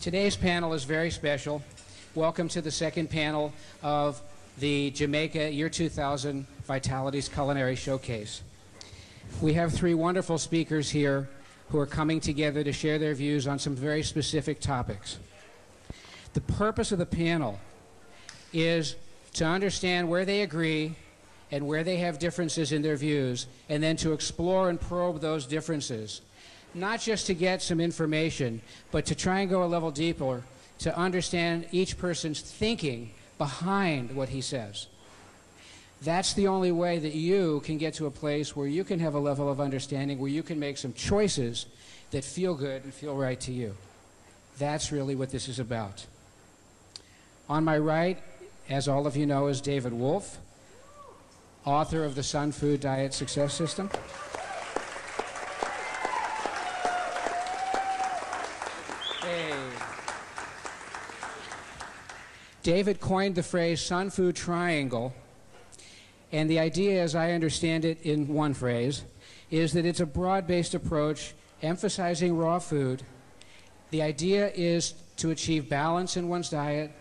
Today's panel is very special. Welcome to the second panel of the Jamaica Year 2000 Vitalities Culinary Showcase. We have three wonderful speakers here who are coming together to share their views on some very specific topics. The purpose of the panel is to understand where they agree and where they have differences in their views, and then to explore and probe those differences, not just to get some information, but to try and go a level deeper to understand each person's thinking behind what he says. That's the only way that you can get to a place where you can have a level of understanding, where you can make some choices that feel good and feel right to you. That's really what this is about. On my right, as all of you know, is David Wolfe, author of the Sun Food Diet Success System. David coined the phrase Sun Food Triangle, and the idea, as I understand it in one phrase, is that it's a broad-based approach emphasizing raw food. The idea is to achieve balance in one's diet,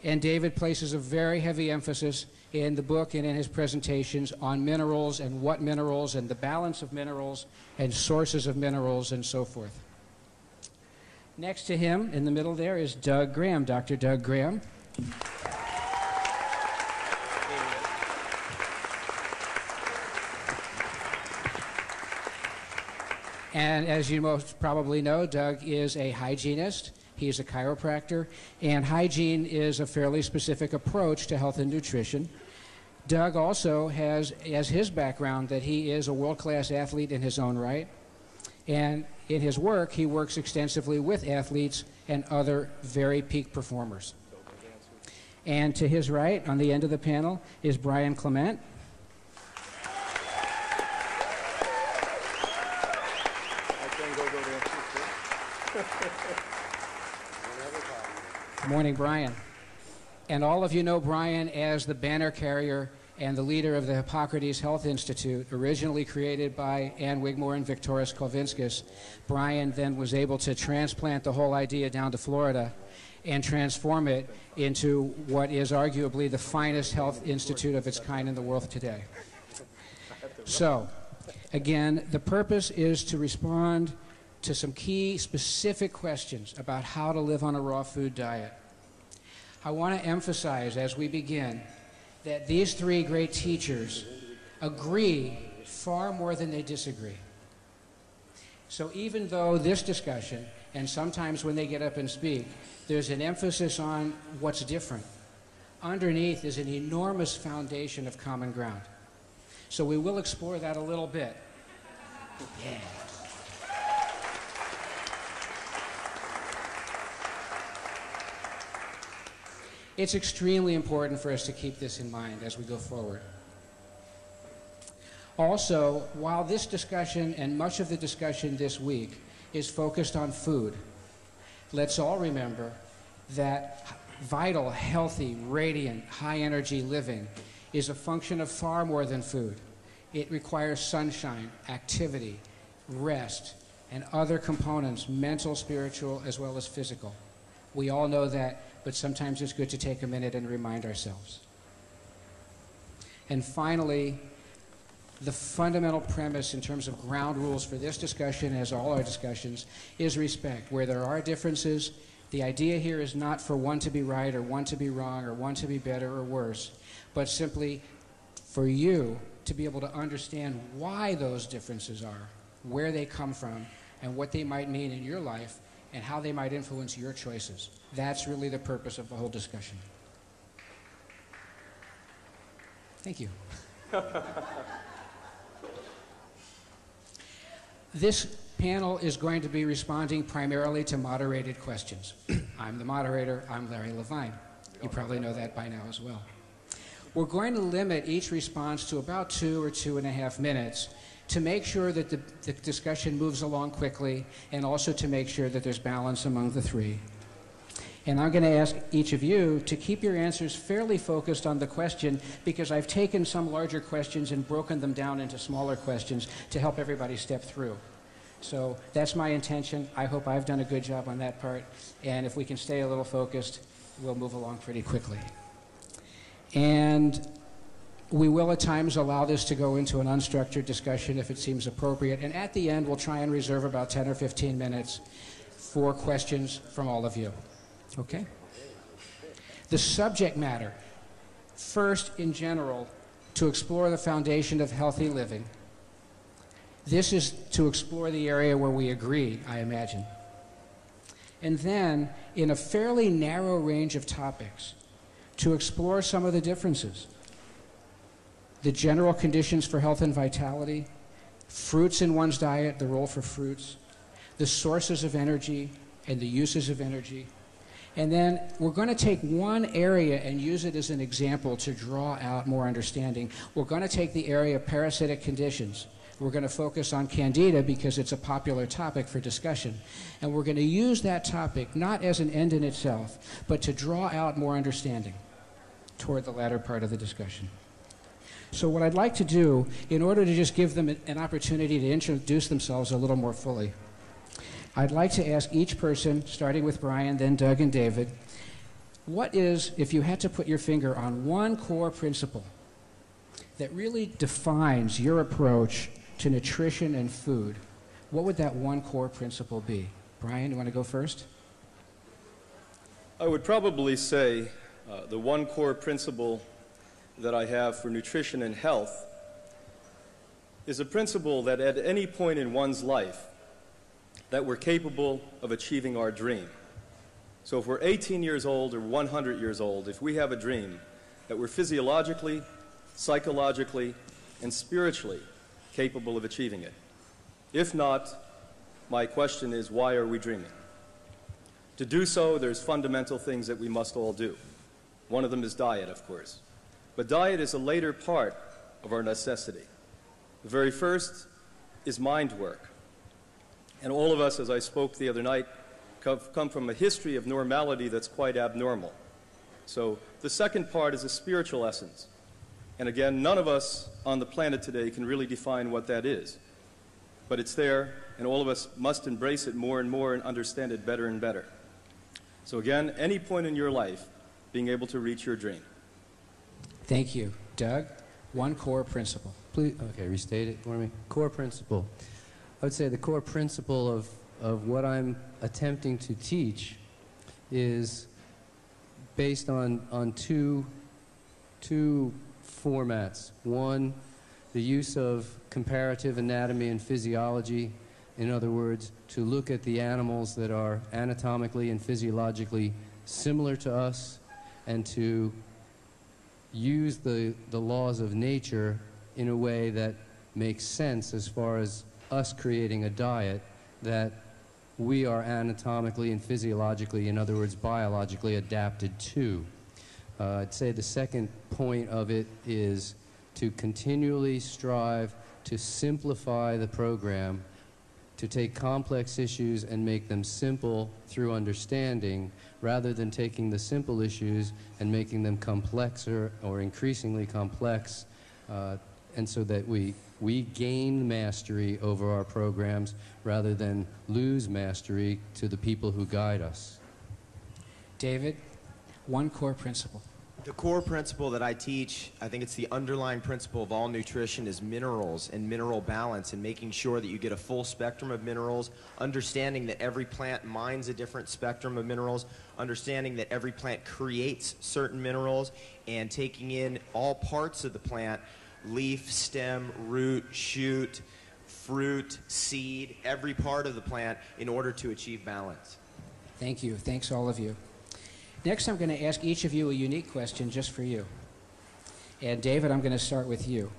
and David places a very heavy emphasis in the book and in his presentations on minerals and what minerals and the balance of minerals and sources of minerals and so forth. Next to him, in the middle there, is Doug Graham, Dr. Doug Graham. And as you most probably know, Doug is a hygienist. He's a chiropractor, and hygiene is a fairly specific approach to health and nutrition. Doug also has as his background that he is a world-class athlete in his own right, and in his work, he works extensively with athletes and other very peak performers. And to his right, on the end of the panel, is Brian Clement. Good morning, Brian. And all of you know Brian as the banner carrier and the leader of the Hippocrates Health Institute, originally created by Ann Wigmore and Victoris Kovinskis. Brian then was able to transplant the whole idea down to Florida and transform it into what is arguably the finest health institute of its kind in the world today. So, again, the purpose is to respond to some key specific questions about how to live on a raw food diet. I want to emphasize as we begin that these three great teachers agree far more than they disagree. So even though this discussion, and sometimes when they get up and speak, there's an emphasis on what's different, underneath is an enormous foundation of common ground. So we will explore that a little bit. Yeah. It's extremely important for us to keep this in mind as we go forward. Also, while this discussion and much of the discussion this week is focused on food, let's all remember that vital, healthy, radiant, high-energy living is a function of far more than food. It requires sunshine, activity, rest, and other components, mental, spiritual, as well as physical. We all know that, but sometimes it's good to take a minute and remind ourselves. And finally, the fundamental premise in terms of ground rules for this discussion, as all our discussions, is respect. Where there are differences, the idea here is not for one to be right or one to be wrong or one to be better or worse, but simply for you to be able to understand why those differences are, where they come from, and what they might mean in your life, and how they might influence your choices. That's really the purpose of the whole discussion. Thank you. This panel is going to be responding primarily to moderated questions. I'm the moderator. I'm Larry Levine. You probably know that by now as well. We're going to limit each response to about 2 or 2.5 minutes to make sure that the discussion moves along quickly, and also to make sure that there's balance among the three. And I'm going to ask each of you to keep your answers fairly focused on the question, because I've taken some larger questions and broken them down into smaller questions to help everybody step through. So that's my intention. I hope I've done a good job on that part. And if we can stay a little focused, we'll move along pretty quickly. And we will at times allow this to go into an unstructured discussion if it seems appropriate. And at the end, we'll try and reserve about 10 or 15 minutes for questions from all of you. Okay? The subject matter, first, in general, to explore the foundation of healthy living. This is to explore the area where we agree, I imagine. And then, in a fairly narrow range of topics, to explore some of the differences. The general conditions for health and vitality, fruits in one's diet, the role for fruits, the sources of energy and the uses of energy. And then we're going to take one area and use it as an example to draw out more understanding. We're going to take the area of parasitic conditions. We're going to focus on Candida because it's a popular topic for discussion. And we're going to use that topic not as an end in itself, but to draw out more understanding toward the latter part of the discussion. So what I'd like to do, in order to just give them an opportunity to introduce themselves a little more fully, I'd like to ask each person, starting with Brian, then Doug and David, what is, if you had to put your finger on one core principle that really defines your approach to nutrition and food, what would that one core principle be? Brian, you want to go first? I would probably say the one core principle that I have for nutrition and health is a principle that at any point in one's life that we're capable of achieving our dream. So if we're 18 years old or 100 years old, if we have a dream that we're physiologically, psychologically, and spiritually capable of achieving it. If not, my question is, why are we dreaming? To do so, there's fundamental things that we must all do. One of them is diet, of course. But diet is a later part of our necessity. The very first is mind work. And all of us, as I spoke the other night, come from a history of normality that's quite abnormal. So the second part is a spiritual essence. And again, none of us on the planet today can really define what that is. But it's there, and all of us must embrace it more and more and understand it better and better. So again, any point in your life, being able to reach your dream. Thank you. Doug, one core principle. Please, okay, restate it for me. Core principle. I would say the core principle of what I'm attempting to teach is based on two formats. One, the use of comparative anatomy and physiology. In other words, to look at the animals that are anatomically and physiologically similar to us and to use the laws of nature in a way that makes sense as far as us creating a diet that we are anatomically and physiologically, in other words, biologically adapted to. I'd say the second point of it is to continually strive to simplify the program, to take complex issues and make them simple through understanding, rather than taking the simple issues and making them complexer or increasingly complex, and so that we gain mastery over our programs rather than lose mastery to the people who guide us. David, one core principle. The core principle that I teach, I think it's the underlying principle of all nutrition, is minerals and mineral balance, and making sure that you get a full spectrum of minerals, understanding that every plant mines a different spectrum of minerals, understanding that every plant creates certain minerals, and taking in all parts of the plant, leaf, stem, root, shoot, fruit, seed, every part of the plant in order to achieve balance. Thank you. Thanks, all of you. Next, I'm going to ask each of you a unique question just for you. And David, I'm going to start with you.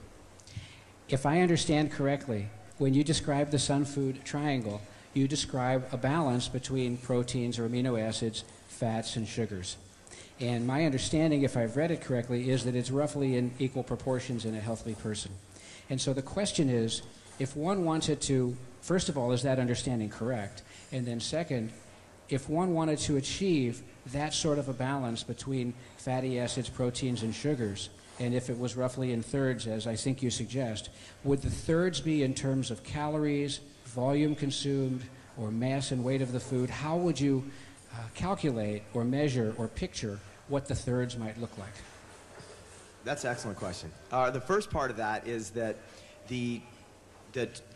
If I understand correctly, when you describe the Sun Food Triangle, you describe a balance between proteins or amino acids, fats, and sugars. And my understanding, if I've read it correctly, is that it's roughly in equal proportions in a healthy person. And so the question is, if one wanted to, first of all, is that understanding correct? And then second, if one wanted to achieve that sort of a balance between fatty acids, proteins, and sugars, and if it was roughly in thirds, as I think you suggest, would the thirds be in terms of calories volume consumed or mass and weight of the food, how would you calculate or measure or picture what the thirds might look like? That's an excellent question. The first part of that is that the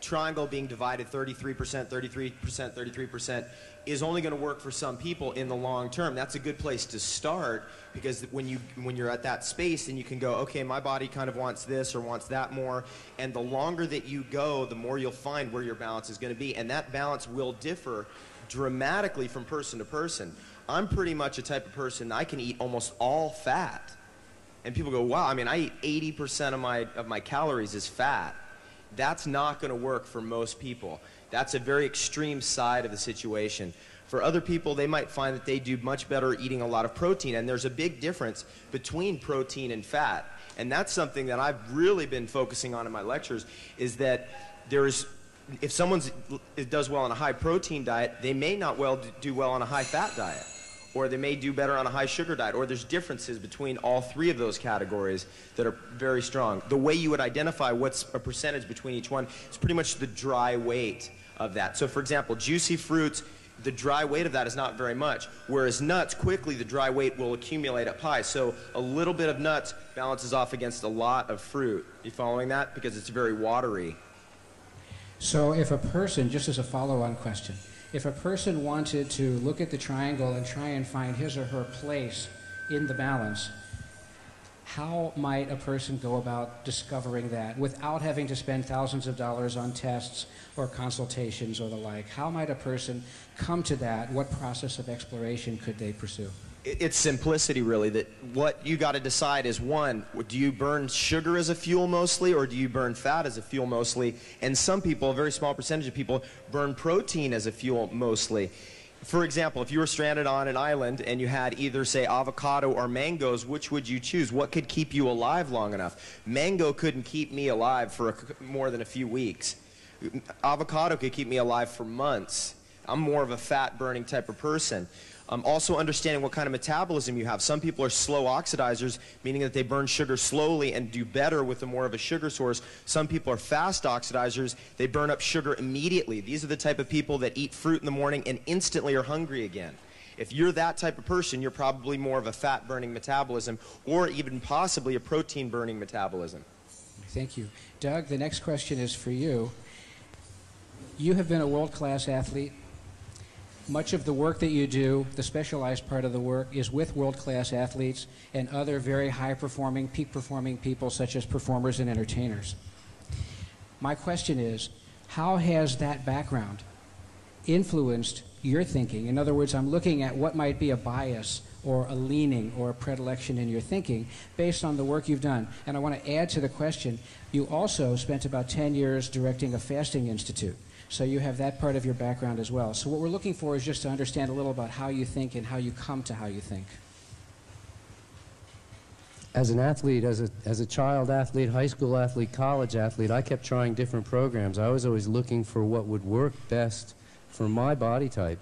triangle being divided 33%, 33%, 33% is only going to work for some people in the long term. That's a good place to start, because when you're at that space, then you can go, okay, my body kind of wants this or wants that more, and the longer that you go, the more you'll find where your balance is going to be, and that balance will differ dramatically from person to person. I'm pretty much a type of person, I can eat almost all fat. And people go, wow, I mean, I eat 80% of my calories is fat. That's not going to work for most people. That's a very extreme side of the situation. For other people, they might find that they do much better eating a lot of protein, and there's a big difference between protein and fat. And that's something that I've really been focusing on in my lectures, is that if someone does well on a high protein diet, they may not do well on a high fat diet, or they may do better on a high sugar diet, or there's differences between all three of those categories that are very strong. The way you would identify what's a percentage between each one is pretty much the dry weight of that. So for example, juicy fruits, the dry weight of that is not very much, whereas nuts, quickly the dry weight will accumulate up high. So a little bit of nuts balances off against a lot of fruit. You following that? Because it's very watery. So if a person, just as a follow-on question, if a person wanted to look at the triangle and try and find his or her place in the balance, how might a person go about discovering that without having to spend thousands of dollars on tests or consultations or the like? How might a person come to that? What process of exploration could they pursue? It's simplicity, really. That what you got to decide is, one, do you burn sugar as a fuel mostly, or do you burn fat as a fuel mostly? And some people, a very small percentage of people, burn protein as a fuel mostly. For example, if you were stranded on an island and you had either, say, avocado or mangoes, which would you choose? What could keep you alive long enough? Mango couldn't keep me alive for more than a few weeks. Avocado could keep me alive for months. I'm more of a fat-burning type of person. Also understanding what kind of metabolism you have. Some people are slow oxidizers, meaning that they burn sugar slowly and do better with more of a sugar source. Some people are fast oxidizers. They burn up sugar immediately. These are the type of people that eat fruit in the morning and instantly are hungry again. If you're that type of person, you're probably more of a fat-burning metabolism, or even possibly a protein-burning metabolism. Thank you. Doug, the next question is for you. You have been a world-class athlete. Much of the work that you do, the specialized part of the work, is with world-class athletes and other very high-performing, peak-performing people such as performers and entertainers. My question is, how has that background influenced your thinking? In other words, I'm looking at what might be a bias or a leaning or a predilection in your thinking based on the work you've done. And I want to add to the question, you also spent about 10 years directing a fasting institute. So you have that part of your background as well. So what we're looking for is just to understand a little about how you think and how you come to how you think. As an athlete, as a child athlete, high school athlete, college athlete, I kept trying different programs. I was always looking for what would work best for my body type.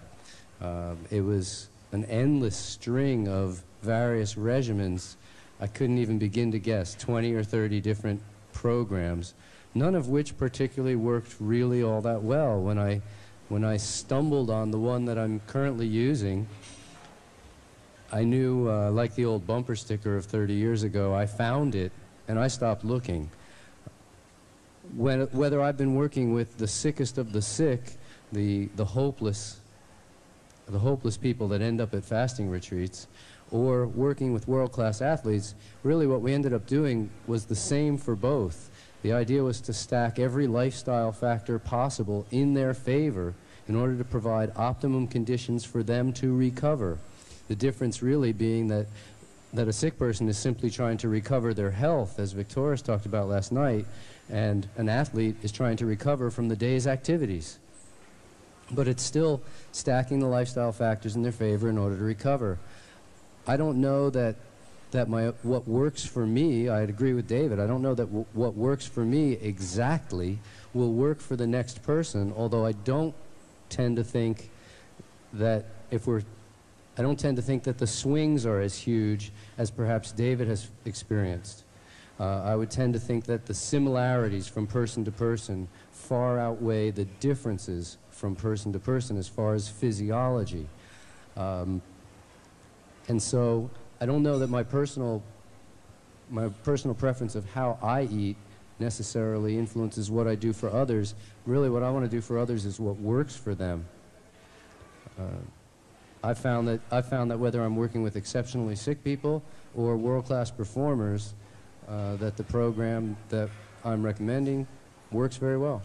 It was an endless string of various regimens. I couldn't even begin to guess, 20 or 30 different programs, none of which particularly worked really all that well. When I stumbled on the one that I'm currently using, I knew, like the old bumper sticker of 30 years ago, I found it and I stopped looking. Whether I've been working with the sickest of the sick, the hopeless people that end up at fasting retreats, or working with world-class athletes, really what we ended up doing was the same for both. The idea was to stack every lifestyle factor possible in their favor in order to provide optimum conditions for them to recover. The difference really being that a sick person is simply trying to recover their health, as Victoria's talked about last night, and an athlete is trying to recover from the day's activities. But it's still stacking the lifestyle factors in their favor in order to recover. I don't know that what works for me, I'd agree with David, I don't know that what works for me exactly will work for the next person, although I don't tend to think that the swings are as huge as perhaps David has experienced. I would tend to think that the similarities from person to person far outweigh the differences from person to person as far as physiology. And so I don't know that my personal preference of how I eat necessarily influences what I do for others. Really, what I want to do for others is what works for them. I found that whether I'm working with exceptionally sick people or world-class performers, that the program that I'm recommending works very well.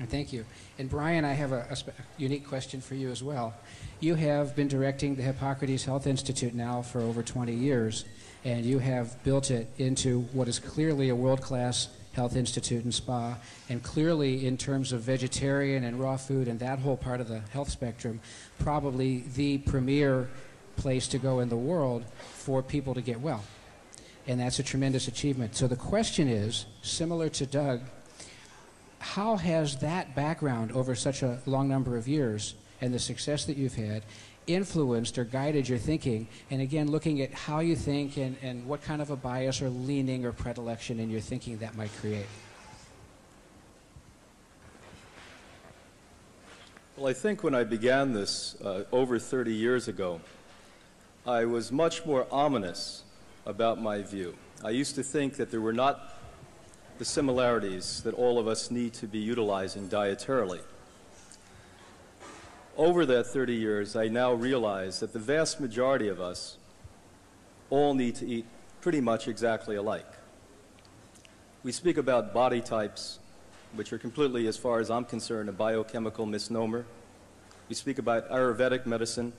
Thank you. And Brian, I have a unique question for you as well. You have been directing the Hippocrates Health Institute now for over 20 years, and you have built it into what is clearly a world-class health institute and spa, and clearly in terms of vegetarian and raw food and that whole part of the health spectrum, probably the premier place to go in the world for people to get well. And that's a tremendous achievement. So the question is, similar to Doug, how has that background over such a long number of years and the success that you've had influenced or guided your thinking? And again, looking at how you think and what kind of a bias or leaning or predilection in your thinking that might create. Well, I think when I began this over 30 years ago, I was much more ominous about my view. I used to think that there were not the similarities that all of us need to be utilizing dietarily. Over that 30 years, I now realize that the vast majority of us all need to eat pretty much exactly alike. We speak about body types, which are completely, as far as I'm concerned, a biochemical misnomer. We speak about Ayurvedic medicine.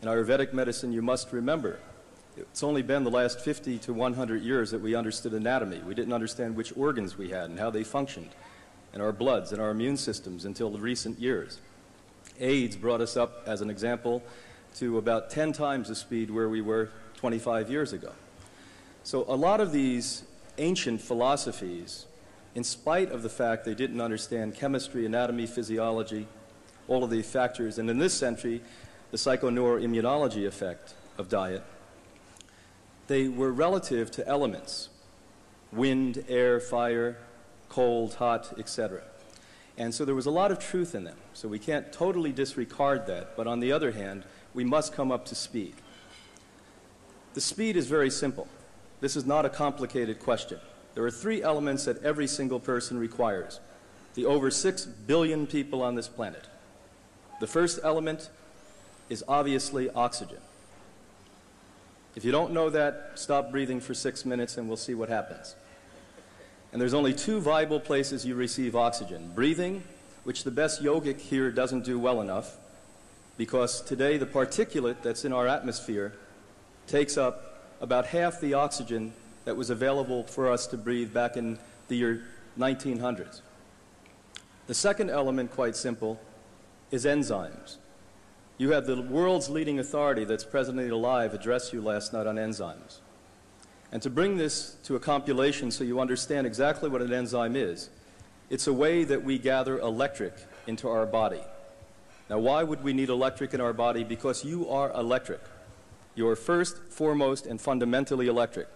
In Ayurvedic medicine, you must remember, it's only been the last 50 to 100 years that we understood anatomy. We didn't understand which organs we had and how they functioned, and our bloods and our immune systems until the recent years. AIDS brought us up, as an example, to about 10 times the speed where we were 25 years ago. So a lot of these ancient philosophies, in spite of the fact they didn't understand chemistry, anatomy, physiology, all of the factors, and in this century, the psychoneuroimmunology effect of diet, they were relative to elements: wind, air, fire, cold, hot, etc. And so there was a lot of truth in them. So we can't totally disregard that, but on the other hand, we must come up to speed. The speed is very simple. This is not a complicated question. There are 3 elements that every single person requires, the over 6 billion people on this planet. The first element is obviously oxygen. If you don't know that, stop breathing for 6 minutes and we'll see what happens. And there's only 2 viable places you receive oxygen: breathing, which the best yogic here doesn't do well enough, because today the particulate that's in our atmosphere takes up about half the oxygen that was available for us to breathe back in the year 1900s. The second element, quite simple, is enzymes. You had the world's leading authority that's presently alive address you last night on enzymes. And to bring this to a compilation so you understand exactly what an enzyme is, it's a way that we gather electric into our body. Now, why would we need electric in our body? Because you are electric. You are first, foremost, and fundamentally electric.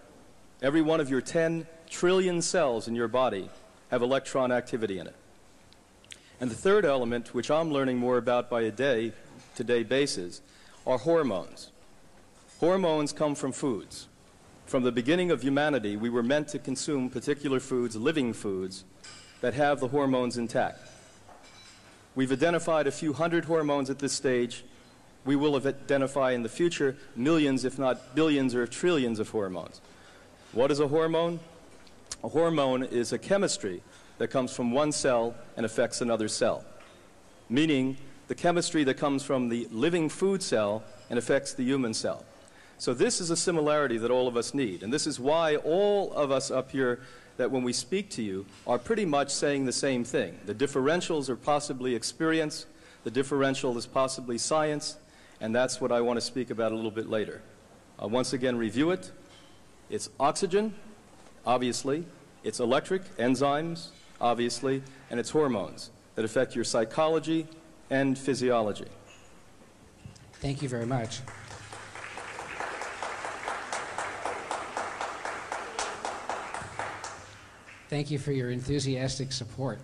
Every one of your 10 trillion cells in your body have electron activity in it. And the third element, which I'm learning more about by a day-to-day basis, are hormones. Hormones come from foods. From the beginning of humanity, we were meant to consume particular foods, living foods, that have the hormones intact. We've identified a few hundred hormones at this stage. We will identify in the future millions, if not billions or trillions of hormones. What is a hormone? A hormone is a chemistry that comes from one cell and affects another cell, meaning the chemistry that comes from the living food cell and affects the human cell. So this is a similarity that all of us need, and this is why all of us up here, that when we speak to you, are pretty much saying the same thing. The differentials are possibly experience, the differential is possibly science, and that's what I want to speak about a little bit later. I'll once again review it. It's oxygen, obviously. It's electric, enzymes, obviously, and it's hormones that affect your psychology and physiology. Thank you very much. Thank you for your enthusiastic support.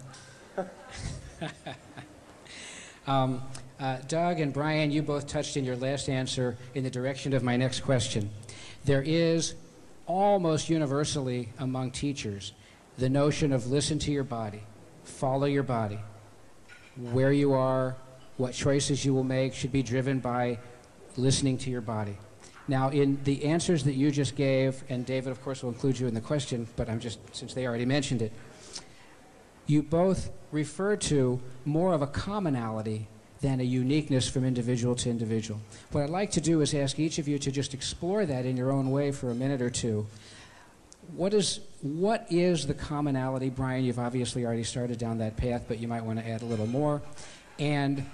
Doug and Brian, you both touched in your last answer in the direction of my next question. There is almost universally among teachers the notion of listen to your body, follow your body. Where you are, what choices you will make should be driven by listening to your body. Now, in the answers that you just gave, and David, of course, will include you in the question, but since they already mentioned it, you both refer to more of a commonality than a uniqueness from individual to individual. What I'd like to do is ask each of you to just explore that in your own way for a minute or two. What is the commonality? Brian, you've obviously already started down that path, but you might want to add a little more. And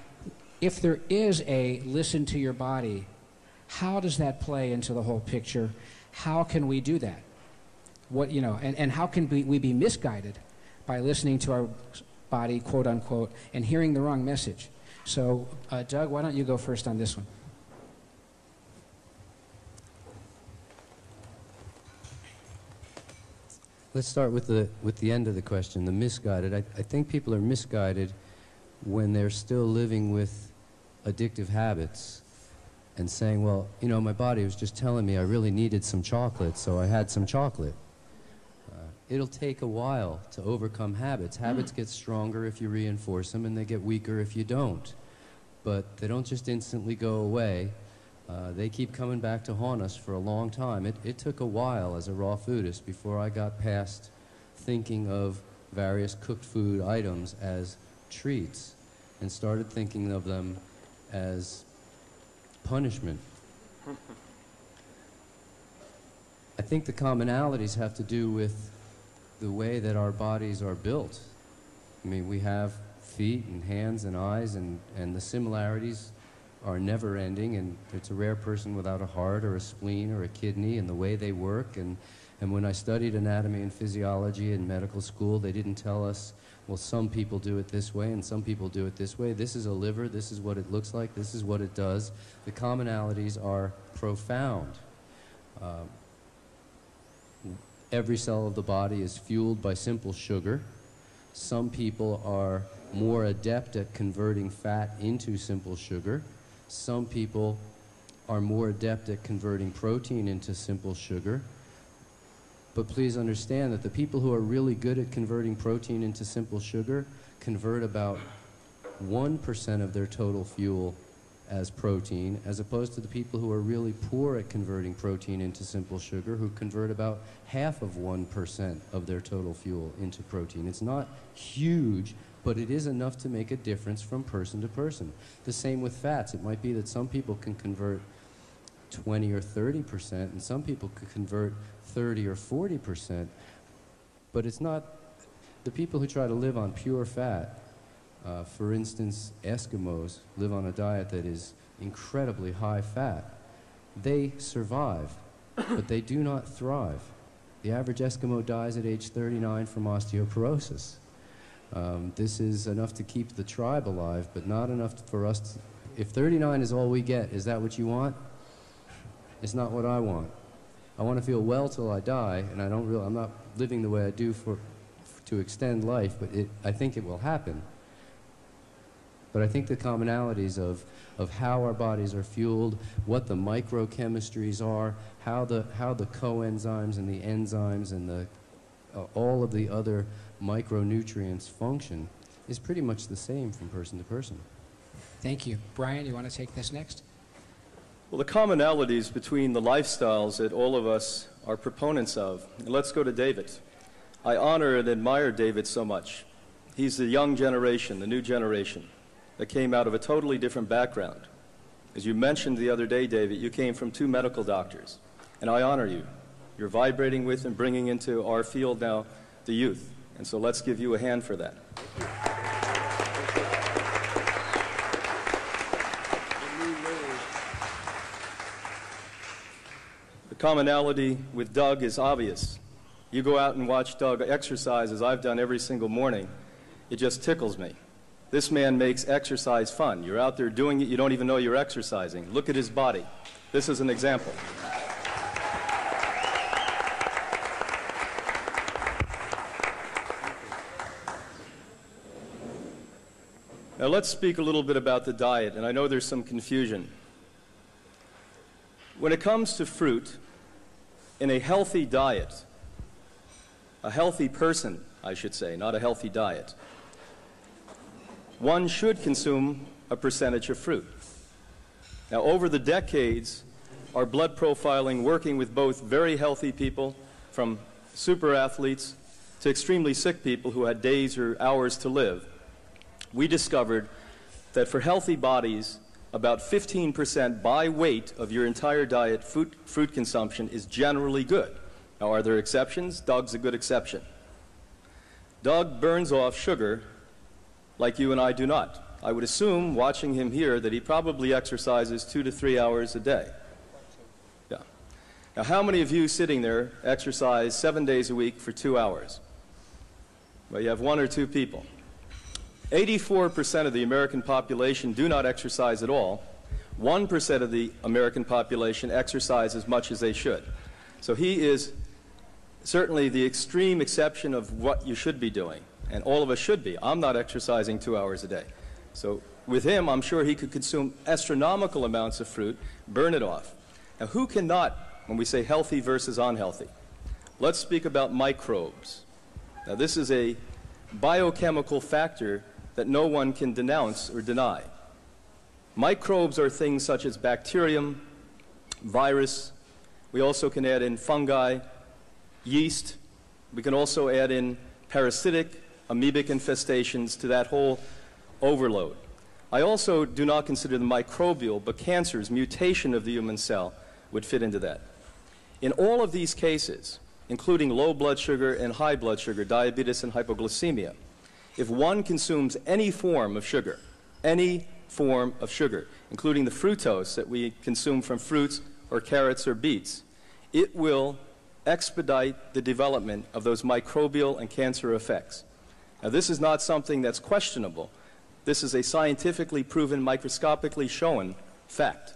if there is a listen to your body, how does that play into the whole picture? How can we do that? And how can we be misguided by listening to our body, quote unquote, and hearing the wrong message? So, Doug, why don't you go first on this one? Let's start with the end of the question, the misguided. I think people are misguided when they're still living with addictive habits and saying, well, my body was just telling me I really needed some chocolate, so I had some chocolate. It'll take a while to overcome habits. Habits get stronger if you reinforce them, and they get weaker if you don't. But they don't just instantly go away. They keep coming back to haunt us for a long time. It took a while as a raw foodist before I got past thinking of various cooked food items as treats and started thinking of them as punishment. I think the commonalities have to do with the way that our bodies are built. I mean, we have feet and hands and eyes, and the similarities are never ending, and it's a rare person without a heart or a spleen or a kidney, and the way they work. And when I studied anatomy and physiology in medical school, they didn't tell us, well, some people do it this way and some people do it this way. This is a liver, this is what it looks like, this is what it does. The commonalities are profound. Every cell of the body is fueled by simple sugar. Some people are more adept at converting fat into simple sugar. Some people are more adept at converting protein into simple sugar. But please understand that the people who are really good at converting protein into simple sugar convert about 1% of their total fuel as protein, as opposed to the people who are really poor at converting protein into simple sugar, who convert about 0.5% of their total fuel into protein. It's not huge, but it is enough to make a difference from person to person. The same with fats. It might be that some people can convert 20 or 30%, and some people could convert 30 or 40%, but it's not the people who try to live on pure fat. For instance, Eskimos live on a diet that is incredibly high fat. They survive, but they do not thrive. The average Eskimo dies at age 39 from osteoporosis. This is enough to keep the tribe alive, but not enough for us to, if 39 is all we get, is that what you want? It's not what I want. I want to feel well till I die, and I'm not living the way I do to extend life, but I think it will happen. But I think the commonalities of how our bodies are fueled, what the microchemistries are, how the coenzymes and the enzymes and all of the other micronutrients function is pretty much the same from person to person. Thank you. Brian, you want to take this next? Well, the commonalities between the lifestyles that all of us are proponents of. And let's go to David. I honor and admire David so much. He's the young generation, the new generation, that came out of a totally different background. As you mentioned the other day, David, you came from 2 medical doctors, and I honor you. You're vibrating with and bringing into our field now the youth, and so let's give you a hand for that. The commonality with Doug is obvious. You go out and watch Doug exercise, as I've done every single morning. It just tickles me. This man makes exercise fun. You're out there doing it, you don't even know you're exercising. Look at his body. This is an example. Now let's speak a little bit about the diet, and I know there's some confusion. When it comes to fruit, in a healthy diet, a healthy person, I should say, not a healthy diet, one should consume a percentage of fruit. Now, over the decades, our blood profiling, working with both very healthy people, from super athletes to extremely sick people who had days or hours to live, we discovered that for healthy bodies, about 15% by weight of your entire diet, fruit consumption is generally good. Now, are there exceptions? Doug's a good exception. Doug burns off sugar like you and I do not. I would assume, watching him here, that he probably exercises 2 to 3 hours a day. Yeah. Now, how many of you sitting there exercise 7 days a week for 2 hours? Well, you have 1 or 2 people. 84% of the American population do not exercise at all. 1% of the American population exercise as much as they should. So he is certainly the extreme exception of what you should be doing, and all of us should be. I'm not exercising 2 hours a day. So with him, I'm sure he could consume astronomical amounts of fruit, burn it off. Now, who cannot, when we say healthy versus unhealthy? Let's speak about microbes. Now, this is a biochemical factor that no one can denounce or deny. Microbes are things such as bacterium, virus. We also can add in fungi, yeast. We can also add in parasitic, amoebic infestations to that whole overload. I also do not consider the microbial, but cancers, mutation of the human cell, would fit into that. In all of these cases, including low blood sugar and high blood sugar, diabetes and hypoglycemia, if one consumes any form of sugar, including the fructose that we consume from fruits or carrots or beets, it will expedite the development of those microbial and cancer effects. Now, this is not something that's questionable. This is a scientifically proven, microscopically shown fact.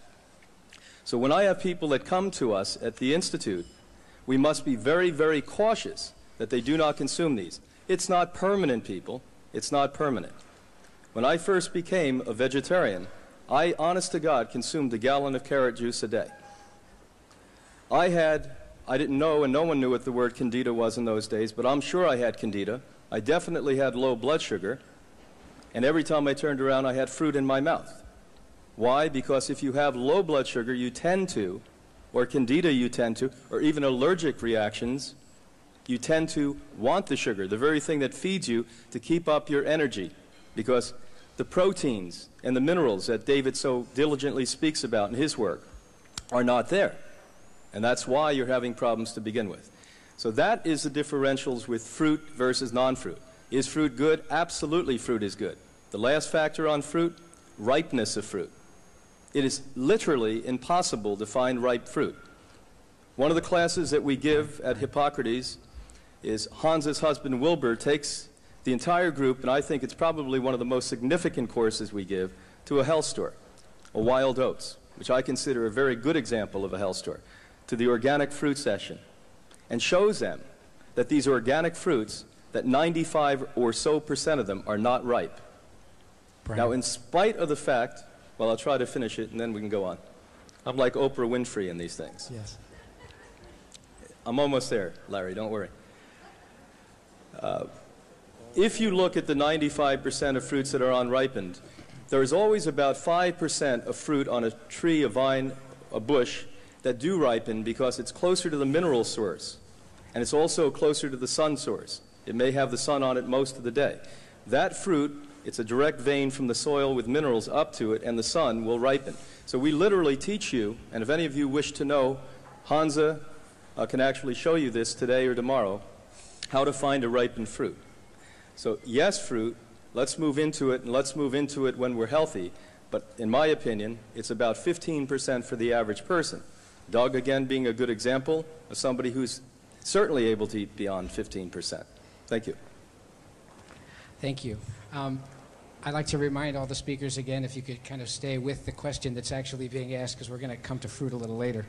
So when I have people that come to us at the Institute, we must be very, very cautious that they do not consume these. It's not permanent, people. It's not permanent. When I first became a vegetarian, I, honest to God, consumed a gallon of carrot juice a day. I didn't know, and no one knew what the word candida was in those days, but I'm sure I had candida. I definitely had low blood sugar, and every time I turned around, I had fruit in my mouth. Why? Because if you have low blood sugar, you tend to, or candida you tend to, or even allergic reactions, you tend to want the sugar, the very thing that feeds you to keep up your energy, because the proteins and the minerals that David so diligently speaks about in his work are not there. And that's why you're having problems to begin with. So that is the differentials with fruit versus non-fruit. Is fruit good? Absolutely, fruit is good. The last factor on fruit, ripeness of fruit. It is literally impossible to find ripe fruit. One of the classes that we give at Hippocrates is Hans's husband Wilbur takes the entire group, and I think it's probably one of the most significant courses we give, to a health store, a Wild Oats, which I consider a very good example of a health store, to the organic fruit session, and shows them that these organic fruits, that 95% or so of them are not ripe. Brian. Now, in spite of the fact, well, I'll try to finish it and then we can go on. I'm like Oprah Winfrey in these things. Yes. I'm almost there, Larry, don't worry. If you look at the 95% of fruits that are unripened, there is always about 5% of fruit on a tree, a vine, a bush that do ripen because it's closer to the mineral source, and it's also closer to the sun source. It may have the sun on it most of the day. That fruit, it's a direct vein from the soil with minerals up to it, and the sun will ripen. So we literally teach you, and if any of you wish to know, Hansa can actually show you this today or tomorrow, how to find a ripened fruit. So yes, fruit, let's move into it, and let's move into it when we're healthy. But in my opinion, it's about 15% for the average person. Doug, again, being a good example of somebody who's certainly able to eat beyond 15%. Thank you. Thank you. I'd like to remind all the speakers again, if you could kind of stay with the question that's actually being asked, because we're going to come to fruit a little later.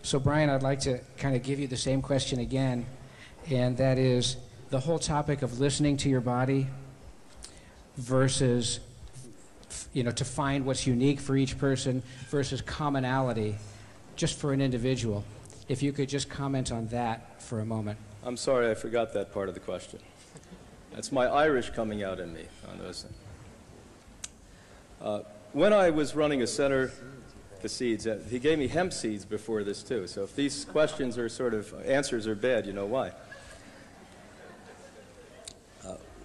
So Brian, I'd like to kind of give you the same question again, and that is the whole topic of listening to your body versus, to find what's unique for each person versus commonality just for an individual. If you could just comment on that for a moment. I'm sorry, I forgot that part of the question. That's my Irish coming out in me on those things. When I was running a center, the seeds, he gave me hemp seeds before this too. So if these questions are sort of, answers are bad, you know why.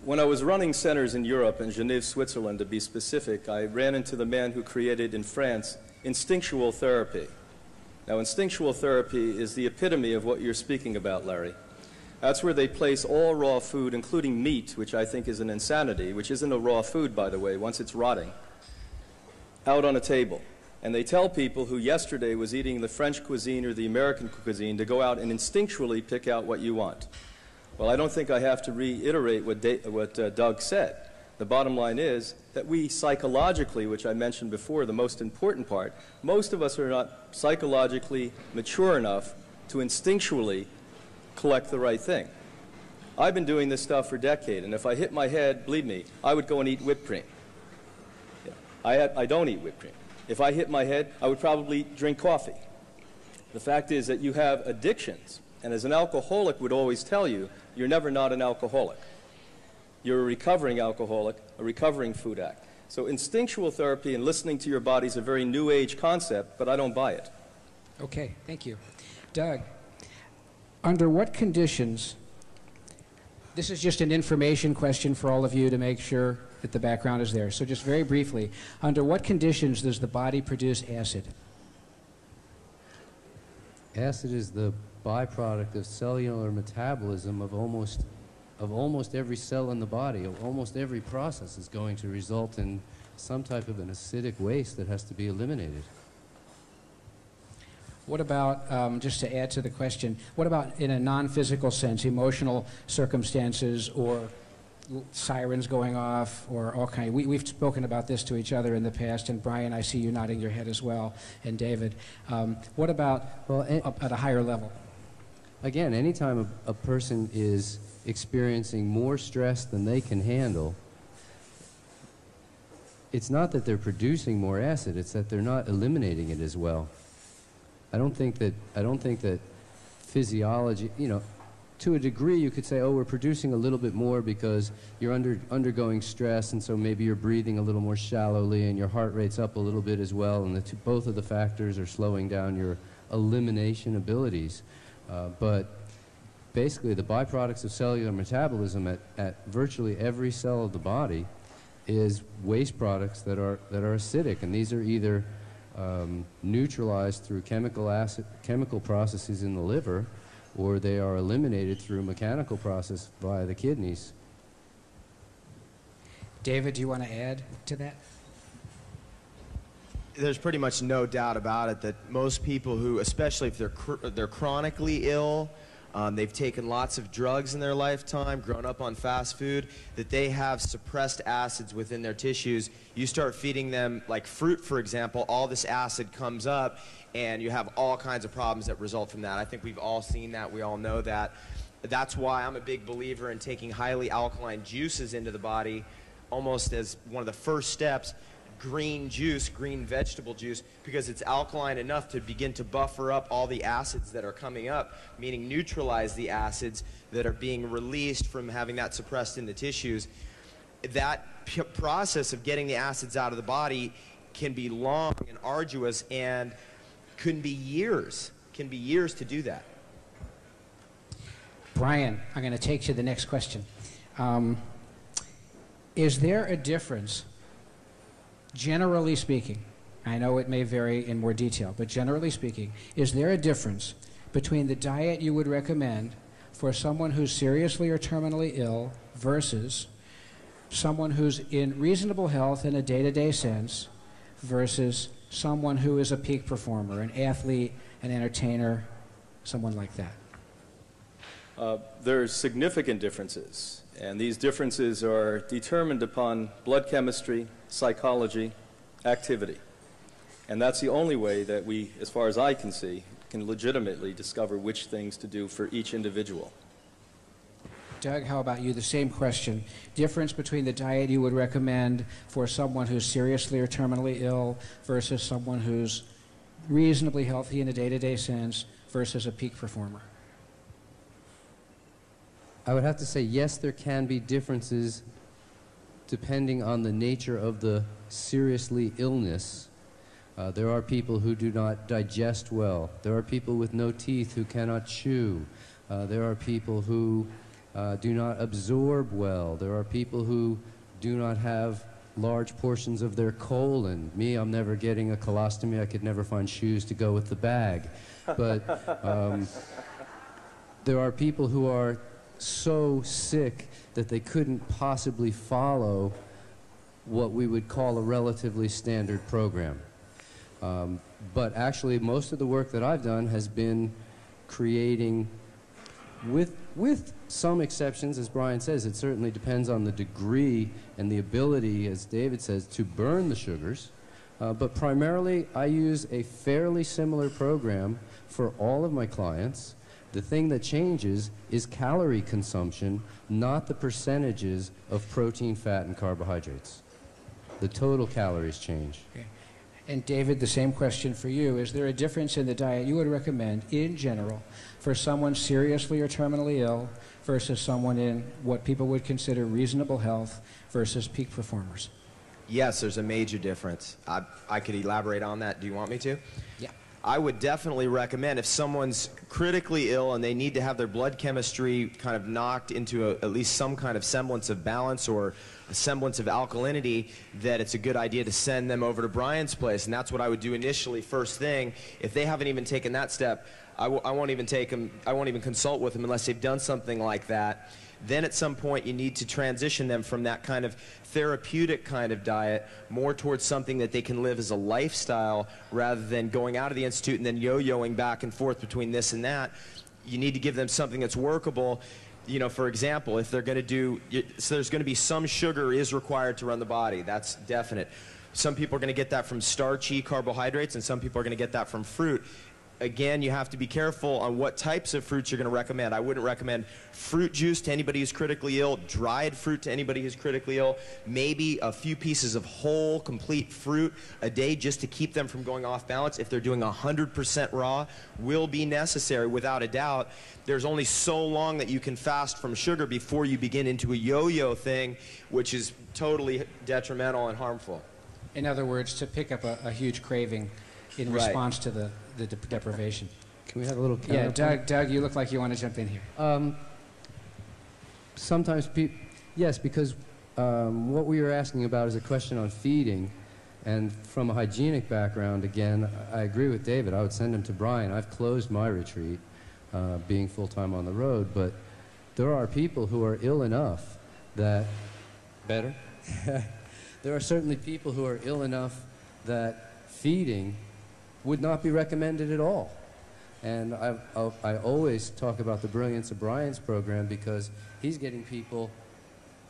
When I was running centers in Europe, in Geneva, Switzerland to be specific, I ran into the man who created in France instinctual therapy. Now, instinctual therapy is the epitome of what you're speaking about, Larry. That's where they place all raw food, including meat, which I think is an insanity, which isn't a raw food, by the way, once it's rotting, out on a table. And they tell people who yesterday was eating the French cuisine or the American cuisine to go out and instinctually pick out what you want. Well, I don't think I have to reiterate what Doug said. The bottom line is that we psychologically, which I mentioned before, the most important part, most of us are not psychologically mature enough to instinctually collect the right thing. I've been doing this stuff for decades, and if I hit my head, believe me, I would go and eat whipped cream. Yeah. I don't eat whipped cream. If I hit my head, I would probably drink coffee. The fact is that you have addictions, and as an alcoholic would always tell you, you're never not an alcoholic. You're a recovering alcoholic, a recovering food addict. So instinctual therapy and listening to your body is a very new age concept, but I don't buy it. Okay, thank you. Doug, under what conditions, this is just an information question for all of you to make sure that the background is there. So just very briefly, under what conditions does the body produce acid? Acid is the byproduct of cellular metabolism of almost every cell in the body. Almost every process is going to result in some type of an acidic waste that has to be eliminated. What about, just to add to the question, what about in a non-physical sense, emotional circumstances or sirens going off or all kind? We've spoken about this to each other in the past, and Brian, I see you nodding your head as well, and David. What about at a higher level? Again, anytime a person is experiencing more stress than they can handle, it's not that they're producing more acid, it's that they're not eliminating it as well. I don't think that physiology, to a degree you could say, oh, we're producing a little bit more because you're undergoing stress, and so maybe you're breathing a little more shallowly and your heart rate's up a little bit as well, and both of the factors are slowing down your elimination abilities. But basically the byproducts of cellular metabolism at virtually every cell of the body is waste products that are acidic, and these are either neutralized through chemical processes in the liver, or they are eliminated through mechanical process via the kidneys. David, do you want to add to that? There's pretty much no doubt about it that most people who, especially if they're chronically ill, they've taken lots of drugs in their lifetime, grown up on fast food, that they have suppressed acids within their tissues. You start feeding them, like fruit, for example, all this acid comes up, and you have all kinds of problems that result from that. I think we've all seen that. We all know that. That's why I'm a big believer in taking highly alkaline juices into the body, almost as one of the first steps. Green juice, green vegetable juice, because it's alkaline enough to begin to buffer up all the acids that are coming up, meaning neutralize the acids that are being released from having that suppressed in the tissues. That process of getting the acids out of the body can be long and arduous, and can be years to do that. Brian, I'm going to take you to the next question. Is there a difference, generally speaking, I know it may vary in more detail, but generally speaking, is there a difference between the diet you would recommend for someone who's seriously or terminally ill versus someone who's in reasonable health in a day-to-day sense versus someone who is a peak performer, an athlete, an entertainer, someone like that? There's significant differences, and these differences are determined upon blood chemistry, psychology, activity. And that's the only way that we, as far as I can see, can legitimately discover which things to do for each individual. Doug, how about you? The same question. Difference between the diet you would recommend for someone who's seriously or terminally ill versus someone who's reasonably healthy in a day-to-day sense versus a peak performer. I would have to say, yes, there can be differences depending on the nature of the seriously illness. There are people who do not digest well. There are people with no teeth who cannot chew. There are people who do not absorb well. There are people who do not have large portions of their colon. Me, I'm never getting a colostomy. I could never find shoes to go with the bag. But there are people who are so sick that they couldn't possibly follow what we would call a relatively standard program. But actually, most of the work that I've done has been creating, with some exceptions, as Brian says, it certainly depends on the degree and the ability, as David says, to burn the sugars. But primarily, I use a fairly similar program for all of my clients. The thing that changes is calorie consumption, not the percentages of protein, fat, and carbohydrates. The total calories change. Okay. And David, the same question for you. Is there a difference in the diet you would recommend, in general, for someone seriously or terminally ill versus someone in what people would consider reasonable health versus peak performers? Yes, there's a major difference. I could elaborate on that. Do you want me to? Yeah. I would definitely recommend, if someone's critically ill and they need to have their blood chemistry kind of knocked into at least some kind of semblance of balance or a semblance of alkalinity, that it's a good idea to send them over to Brian's place. And that's what I would do initially, first thing. If they haven't even taken that step, I won't even take them, I won't even consult with them unless they've done something like that. Then at some point you need to transition them from that kind of therapeutic kind of diet more towards something that they can live as a lifestyle rather than going out of the institute and then yo-yoing back and forth between this and that. You need to give them something that's workable. You know, for example, if they're going to do, so there's going to be some sugar is required to run the body. That's definite. Some people are going to get that from starchy carbohydrates and some people are going to get that from fruit. Again, you have to be careful on what types of fruits you're going to recommend. I wouldn't recommend fruit juice to anybody who's critically ill, dried fruit to anybody who's critically ill, maybe a few pieces of whole, complete fruit a day just to keep them from going off balance. If they're doing 100% raw, will be necessary without a doubt. There's only so long that you can fast from sugar before you begin into a yo-yo thing, which is totally detrimental and harmful. In other words, to pick up a huge craving in response to the deprivation. Can we have a little counterpoint? Doug, you look like you want to jump in here. Sometimes yes, because what we were asking about is a question on feeding, and from a hygienic background, again, I agree with David. I would send him to Brian. I've closed my retreat, being full-time on the road, but there are people who are ill enough that... Better? There are certainly people who are ill enough that feeding would not be recommended at all. And I always talk about the brilliance of Brian's program because he's getting people,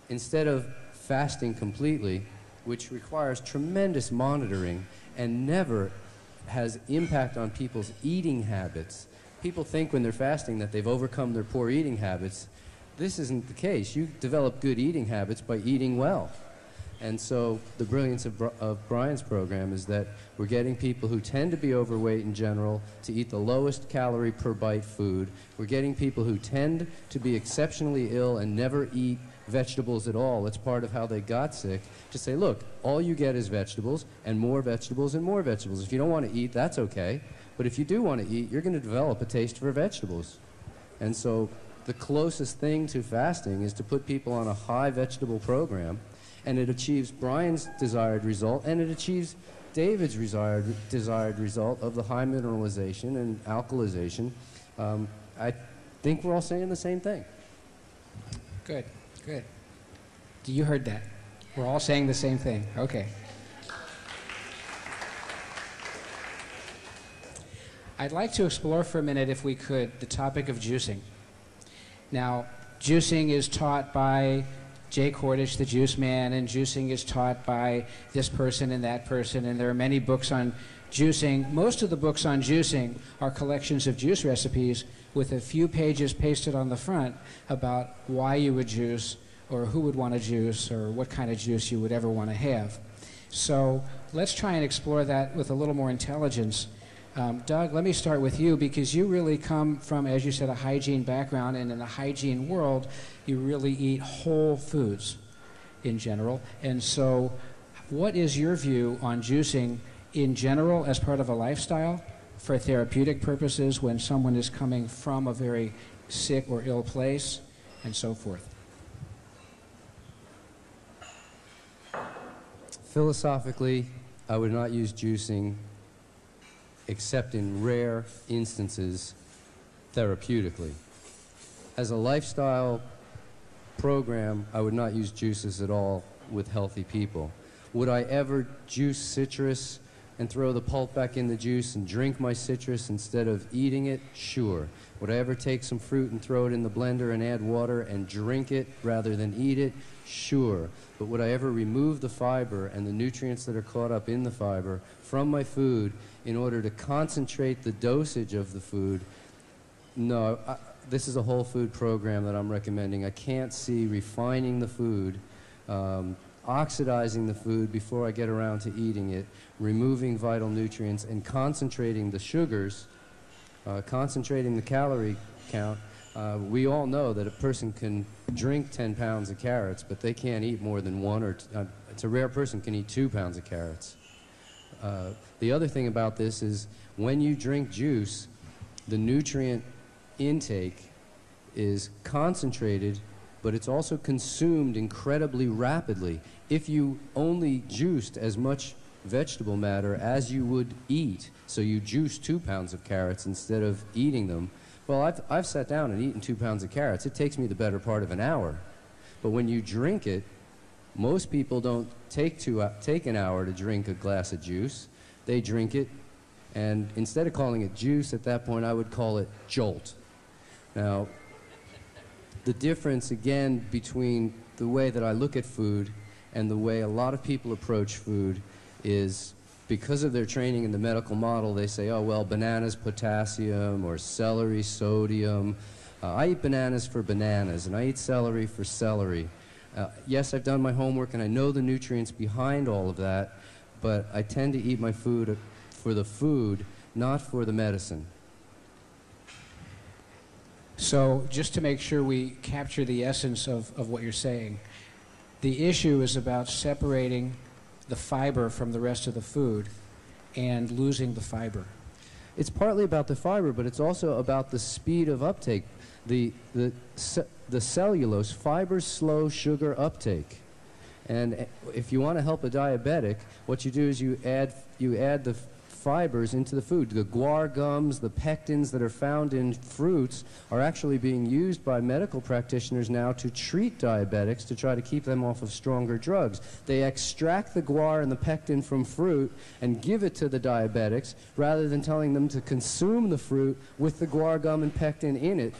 instead of fasting completely, which requires tremendous monitoring and never has impact on people's eating habits. People think when they're fasting that they've overcome their poor eating habits. This isn't the case. You develop good eating habits by eating well. And so the brilliance of Brian's program is that we're getting people who tend to be overweight in general to eat the lowest calorie per bite food. We're getting people who tend to be exceptionally ill and never eat vegetables at all. It's part of how they got sick. To say, look, all you get is vegetables and more vegetables and more vegetables. If you don't want to eat, that's okay. But if you do want to eat, you're going to develop a taste for vegetables. And so the closest thing to fasting is to put people on a high vegetable program, and it achieves Brian's desired result, and it achieves David's desired result of the high mineralization and alkalization. I think we're all saying the same thing. Good, good. You heard that. We're all saying the same thing. Okay. I'd like to explore for a minute, if we could, the topic of juicing. Now, juicing is taught by Jay Cordish, the juice man, and juicing is taught by this person and that person, and there are many books on juicing. Most of the books on juicing are collections of juice recipes with a few pages pasted on the front about why you would juice, or who would want to juice, or what kind of juice you would ever want to have. So let's try and explore that with a little more intelligence. Doug, let me start with you, because you really come from, as you said, a hygiene background, and in the hygiene world, you really eat whole foods in general. And so what is your view on juicing in general as part of a lifestyle for therapeutic purposes when someone is coming from a very sick or ill place, and so forth? Philosophically, I would not use juicing except in rare instances therapeutically. As a lifestyle program, I would not use juices at all with healthy people. Would I ever juice citrus and throw the pulp back in the juice and drink my citrus instead of eating it? Sure. Would I ever take some fruit and throw it in the blender and add water and drink it rather than eat it? Sure. But would I ever remove the fiber and the nutrients that are caught up in the fiber from my food in order to concentrate the dosage of the food? No. This is a whole food program that I'm recommending. I can't see refining the food, oxidizing the food before I get around to eating it, removing vital nutrients, and concentrating the sugars, concentrating the calorie count. We all know that a person can drink 10 pounds of carrots, but they can't eat more than one, or it's a rare person can eat 2 pounds of carrots. The other thing about this is when you drink juice, the nutrient intake is concentrated, but it's also consumed incredibly rapidly. If you only juiced as much vegetable matter as you would eat, so you juice 2 pounds of carrots instead of eating them, well, I've sat down and eaten 2 pounds of carrots. It takes me the better part of an hour. But when you drink it, most people don't take an hour to drink a glass of juice. They drink it, and instead of calling it juice at that point, I would call it jolt. Now, the difference, again, between the way that I look at food and the way a lot of people approach food is because of their training in the medical model, they say, oh, well, bananas potassium or celery sodium. I eat bananas for bananas, and I eat celery for celery. Yes, I've done my homework, and I know the nutrients behind all of that, but I tend to eat my food for the food, not for the medicine. So just to make sure we capture the essence of what you're saying, the issue is about separating the fiber from the rest of the food and losing the fiber. It's partly about the fiber, but it's also about the speed of uptake. The cellulose, fibers slow sugar uptake. And if you want to help a diabetic, what you do is you add the fibers into the food. The guar gums, the pectins that are found in fruits are actually being used by medical practitioners now to treat diabetics to try to keep them off of stronger drugs. They extract the guar and the pectin from fruit and give it to the diabetics rather than telling them to consume the fruit with the guar gum and pectin in it,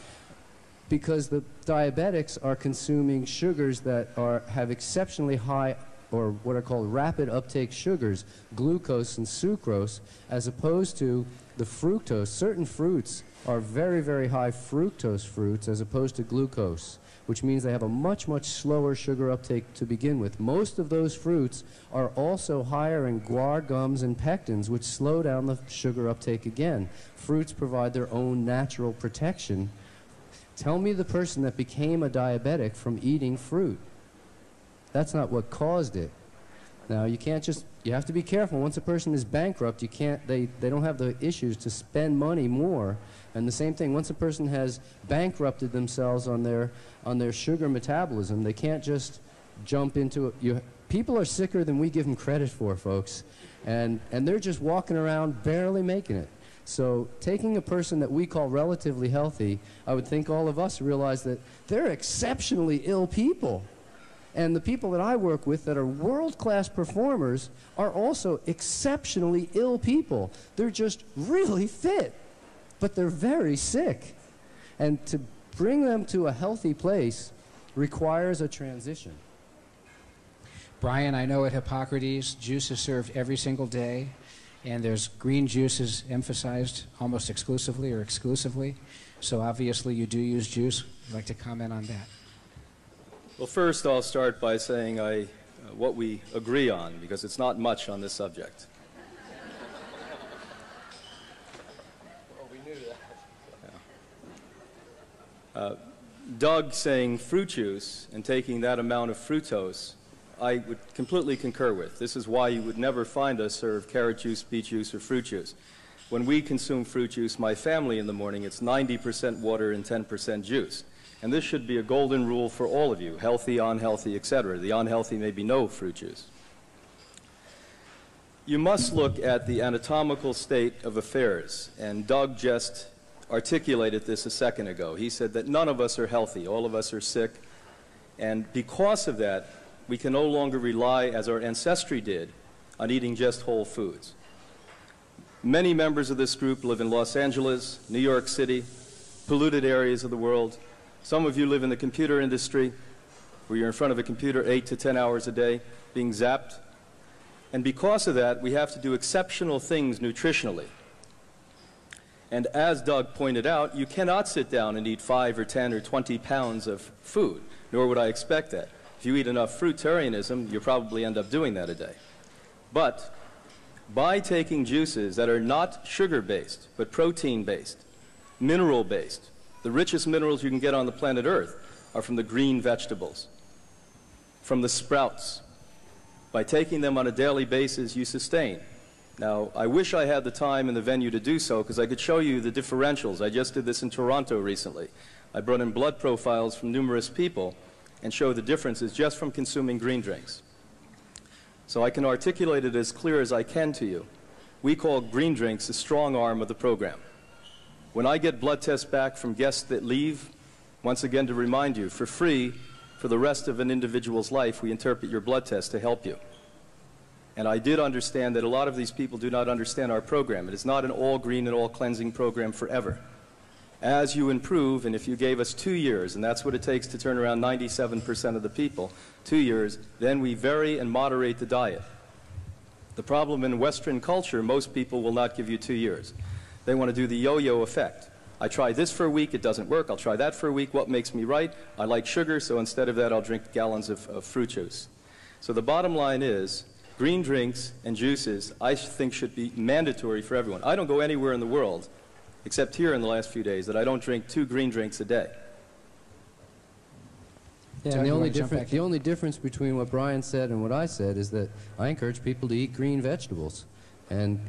because the diabetics are consuming sugars that have exceptionally high, or what are called rapid uptake sugars, glucose and sucrose, as opposed to the fructose. Certain fruits are very, very high fructose fruits as opposed to glucose, which means they have a much, much slower sugar uptake to begin with. Most of those fruits are also higher in guar gums and pectins, which slow down the sugar uptake again. Fruits provide their own natural protection. Tell me the person that became a diabetic from eating fruit. That's not what caused it. Now, you can't just, you have to be careful. Once a person is bankrupt, you can't, they don't have the issues to spend money more. And the same thing, once a person has bankrupted themselves on their sugar metabolism, they can't just jump into it. People are sicker than we give them credit for, folks. And they're just walking around barely making it. So taking a person that we call relatively healthy, I would think all of us realize that they're exceptionally ill people. And the people that I work with that are world-class performers are also exceptionally ill people. They're just really fit, but they're very sick. And to bring them to a healthy place requires a transition. Brian, I know at Hippocrates, juice is served every single day, and there's green juices emphasized almost exclusively or exclusively. So obviously you do use juice. I'd like to comment on that. Well, first I'll start by saying what we agree on, because it's not much on this subject. Well, we knew that. Yeah. Doug saying fruit juice and taking that amount of fructose, I would completely concur with. This is why you would never find us serve carrot juice, beet juice, or fruit juice. When we consume fruit juice, my family in the morning, it's 90% water and 10% juice. And this should be a golden rule for all of you, healthy, unhealthy, etc. The unhealthy may be no fruit juice. You must look at the anatomical state of affairs, and Doug just articulated this a second ago. He said that none of us are healthy, all of us are sick, and because of that, we can no longer rely, as our ancestry did, on eating just whole foods. Many members of this group live in Los Angeles, New York City, polluted areas of the world. Some of you live in the computer industry, where you're in front of a computer 8 to 10 hours a day, being zapped. And because of that, we have to do exceptional things nutritionally. And as Doug pointed out, you cannot sit down and eat 5 or 10 or 20 pounds of food, nor would I expect that. If you eat enough fruitarianism, you'll probably end up doing that a day. But by taking juices that are not sugar-based, but protein-based, mineral-based, the richest minerals you can get on the planet Earth are from the green vegetables, from the sprouts. By taking them on a daily basis, you sustain. Now, I wish I had the time and the venue to do so, because I could show you the differentials. I just did this in Toronto recently. I brought in blood profiles from numerous people and show the differences just from consuming green drinks. So I can articulate it as clear as I can to you. We call green drinks the strong arm of the program. When I get blood tests back from guests that leave, once again to remind you, for free, for the rest of an individual's life, we interpret your blood test to help you. And I did understand that a lot of these people do not understand our program. It is not an all-green and all-cleansing program forever. As you improve, and if you gave us 2 years, and that's what it takes to turn around 97% of the people, 2 years, then we vary and moderate the diet. The problem in Western culture, most people will not give you 2 years. They want to do the yo-yo effect. I try this for a week, it doesn't work. I'll try that for a week. What makes me right? I like sugar, so instead of that, I'll drink gallons of fruit juice. So the bottom line is, green drinks and juices, I think, should be mandatory for everyone. I don't go anywhere in the world, except here in the last few days, that I don't drink 2 green drinks a day. Yeah, and the only difference between what Brian said and what I said is that I encourage people to eat green vegetables and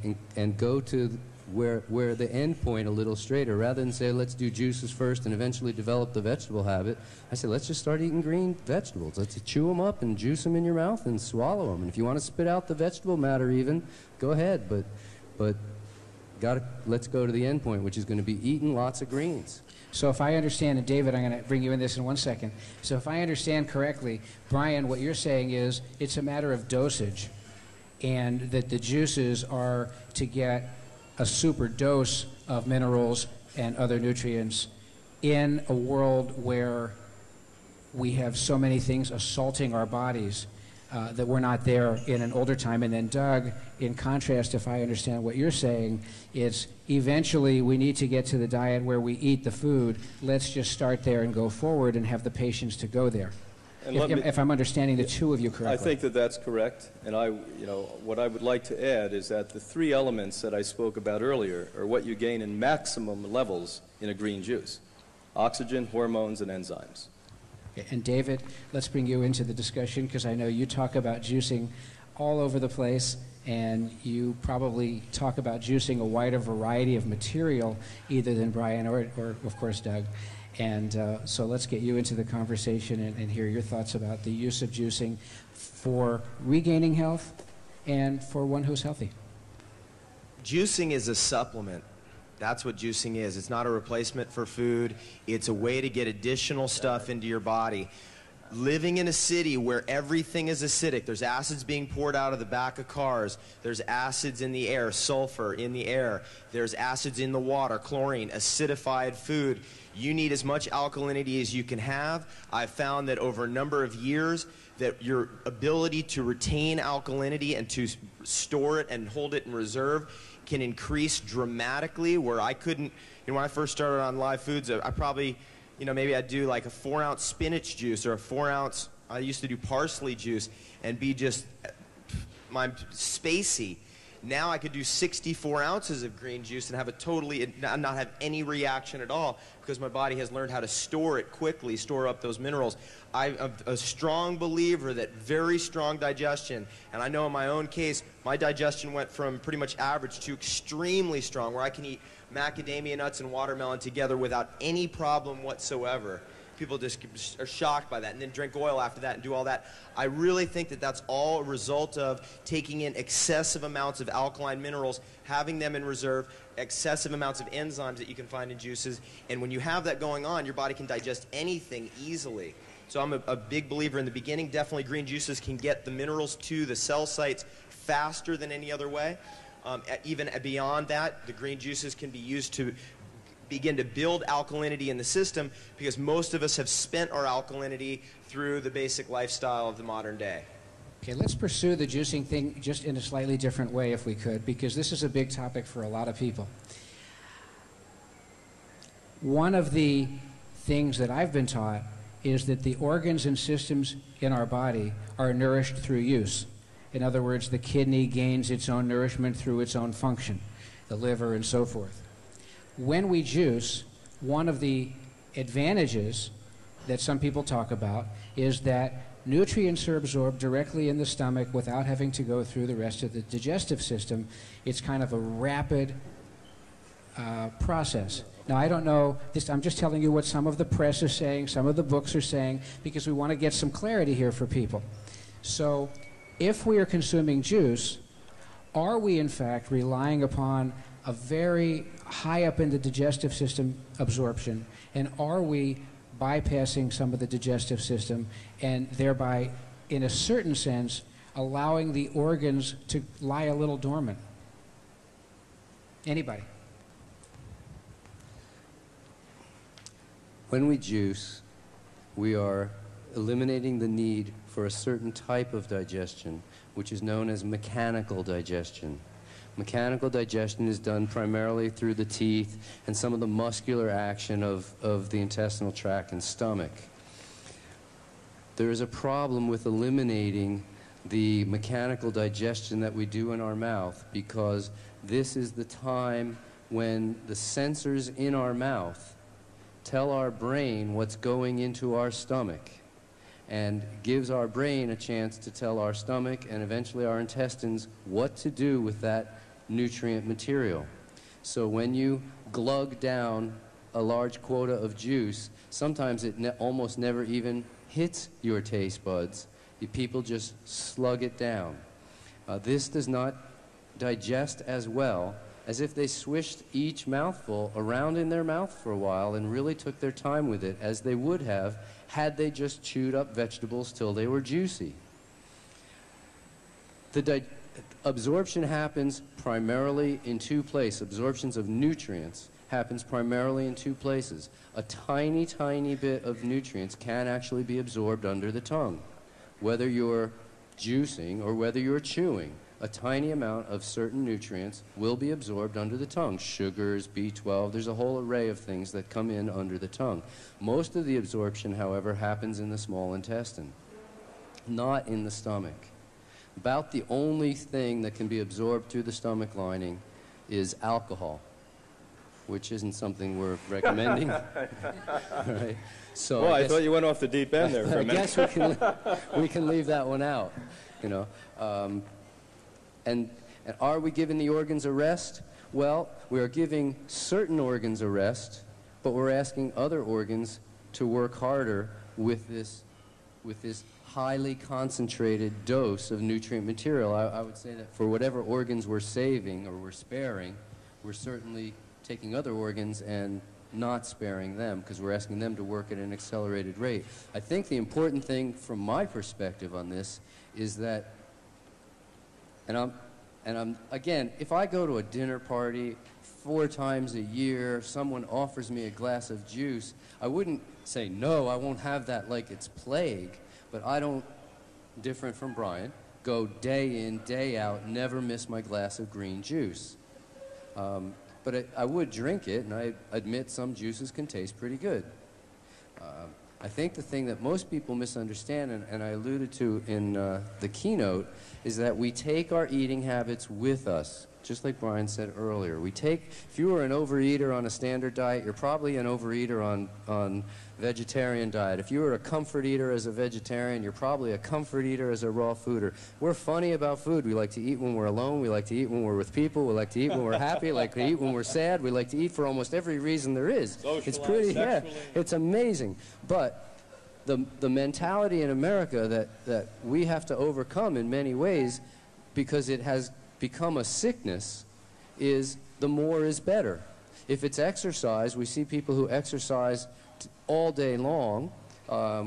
go to where the end point a little straighter. Rather than say, let's do juices first and eventually develop the vegetable habit, I say, let's just start eating green vegetables. Let's chew them up and juice them in your mouth and swallow them. And if you want to spit out the vegetable matter even, go ahead. But let's go to the end point, which is going to be eating lots of greens. So if I understand, and David, I'm going to bring you in this in 1 second. So if I understand correctly, Brian, what you're saying is it's a matter of dosage, and that the juices are to get a super dose of minerals and other nutrients in a world where we have so many things assaulting our bodies that were not there in an older time. And then Doug, in contrast, if I understand what you're saying, it's eventually we need to get to the diet where we eat the food. Let's just start there and go forward and have the patience to go there. If I'm understanding the two of you correctly. I think that that's correct. And what I would like to add is that the 3 elements that I spoke about earlier are what you gain in maximum levels in a green juice: oxygen, hormones, and enzymes. Okay, and David, let's bring you into the discussion, because I know you talk about juicing all over the place, and you probably talk about juicing a wider variety of material either than Brian or of course, Doug. And so let's get you into the conversation and hear your thoughts about the use of juicing for regaining health and for one who's healthy. Juicing is a supplement. That's what juicing is. It's not a replacement for food. It's a way to get additional stuff into your body. Living in a city where everything is acidic, there's acids being poured out of the back of cars, there's acids in the air, sulfur in the air, there's acids in the water, chlorine, acidified food. You need as much alkalinity as you can have. I've found that over a number of years, that your ability to retain alkalinity and to store it and hold it in reserve can increase dramatically, where I couldn't, when I first started on live foods, I probably, maybe I'd do like a 4-ounce spinach juice or a 4-ounce, I used to do parsley juice and be just, my spacey. Now I could do 64 ounces of green juice and have not have any reaction at all, because my body has learned how to store it quickly, store up those minerals. I'm a strong believer that very strong digestion, and I know in my own case, my digestion went from pretty much average to extremely strong, where I can eat macadamia nuts and watermelon together without any problem whatsoever. People just are shocked by that, and then drink oil after that and do all that. I really think that that's all a result of taking in excessive amounts of alkaline minerals, having them in reserve, excessive amounts of enzymes that you can find in juices, and when you have that going on, your body can digest anything easily. So I'm a big believer in the beginning. Definitely green juices can get the minerals to the cell sites faster than any other way. Even beyond that, the green juices can be used to begin to build alkalinity in the system, because most of us have spent our alkalinity through the basic lifestyle of the modern day. Okay, let's pursue the juicing thing just in a slightly different way if we could, because this is a big topic for a lot of people. One of the things that I've been taught is that the organs and systems in our body are nourished through use. In other words, the kidney gains its own nourishment through its own function, the liver and so forth. When we juice, one of the advantages that some people talk about is that nutrients are absorbed directly in the stomach without having to go through the rest of the digestive system. It's kind of a rapid process. Now, I don't know, I'm just telling you what some of the press is saying, some of the books are saying, because we want to get some clarity here for people. So, if we are consuming juice, are we in fact relying upon a very high up in the digestive system absorption, and are we bypassing some of the digestive system and thereby, in a certain sense, allowing the organs to lie a little dormant? Anybody? When we juice, we are eliminating the need for a certain type of digestion, which is known as mechanical digestion. Mechanical digestion is done primarily through the teeth and some of the muscular action of the intestinal tract and stomach. There is a problem with eliminating the mechanical digestion that we do in our mouth, because this is the time when the sensors in our mouth tell our brain what's going into our stomach, and gives our brain a chance to tell our stomach and eventually our intestines what to do with that nutrient material. So when you glug down a large quota of juice, sometimes it almost never even hits your taste buds. People just slug it down. This does not digest as well as if they swished each mouthful around in their mouth for a while and really took their time with it, as they would have had they just chewed up vegetables till they were juicy. The absorption happens primarily in two places. Absorptions of nutrients happens primarily in two places. A tiny, tiny bit of nutrients can actually be absorbed under the tongue. Whether you're juicing or whether you're chewing, a tiny amount of certain nutrients will be absorbed under the tongue. Sugars, B12, there's a whole array of things that come in under the tongue. Most of the absorption, however, happens in the small intestine, not in the stomach. About the only thing that can be absorbed through the stomach lining is alcohol, which isn't something we're recommending. All right. So well, I thought you went off the deep end there for a minute. I guess we can leave that one out, you know. And are we giving the organs a rest? Well, we are giving certain organs a rest, but we're asking other organs to work harder with this highly concentrated dose of nutrient material. I would say that for whatever organs we're saving or we're sparing, we're certainly taking other organs and not sparing them, because we're asking them to work at an accelerated rate. I think the important thing from my perspective on this is that, and I'm again, if I go to a dinner party 4 times a year, someone offers me a glass of juice, I wouldn't say, no, I won't have that like it's plague, but I don't different from Brian, go day in, day out, never miss my glass of green juice. But I would drink it, and I admit some juices can taste pretty good. I think the thing that most people misunderstand, and I alluded to in the keynote, is that we take our eating habits with us, just like Brian said earlier. If you were an overeater on a standard diet, you're probably an overeater on vegetarian diet. If you were a comfort eater as a vegetarian, you're probably a comfort eater as a raw fooder. We're funny about food. We like to eat when we're alone. We like to eat when we're with people. We like to eat when we're happy. We like to eat when we're sad. We like to eat for almost every reason there is. It's pretty, yeah, it's amazing. But the mentality in America that we have to overcome in many ways, because it has become a sickness, is the more is better. If it's exercise, we see people who exercise all day long.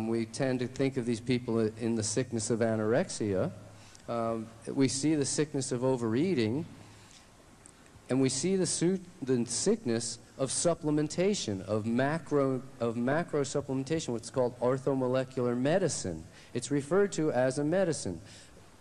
We tend to think of these people in the sickness of anorexia. We see the sickness of overeating, and we see the sickness of supplementation, of macro supplementation, what's called orthomolecular medicine. It's referred to as a medicine.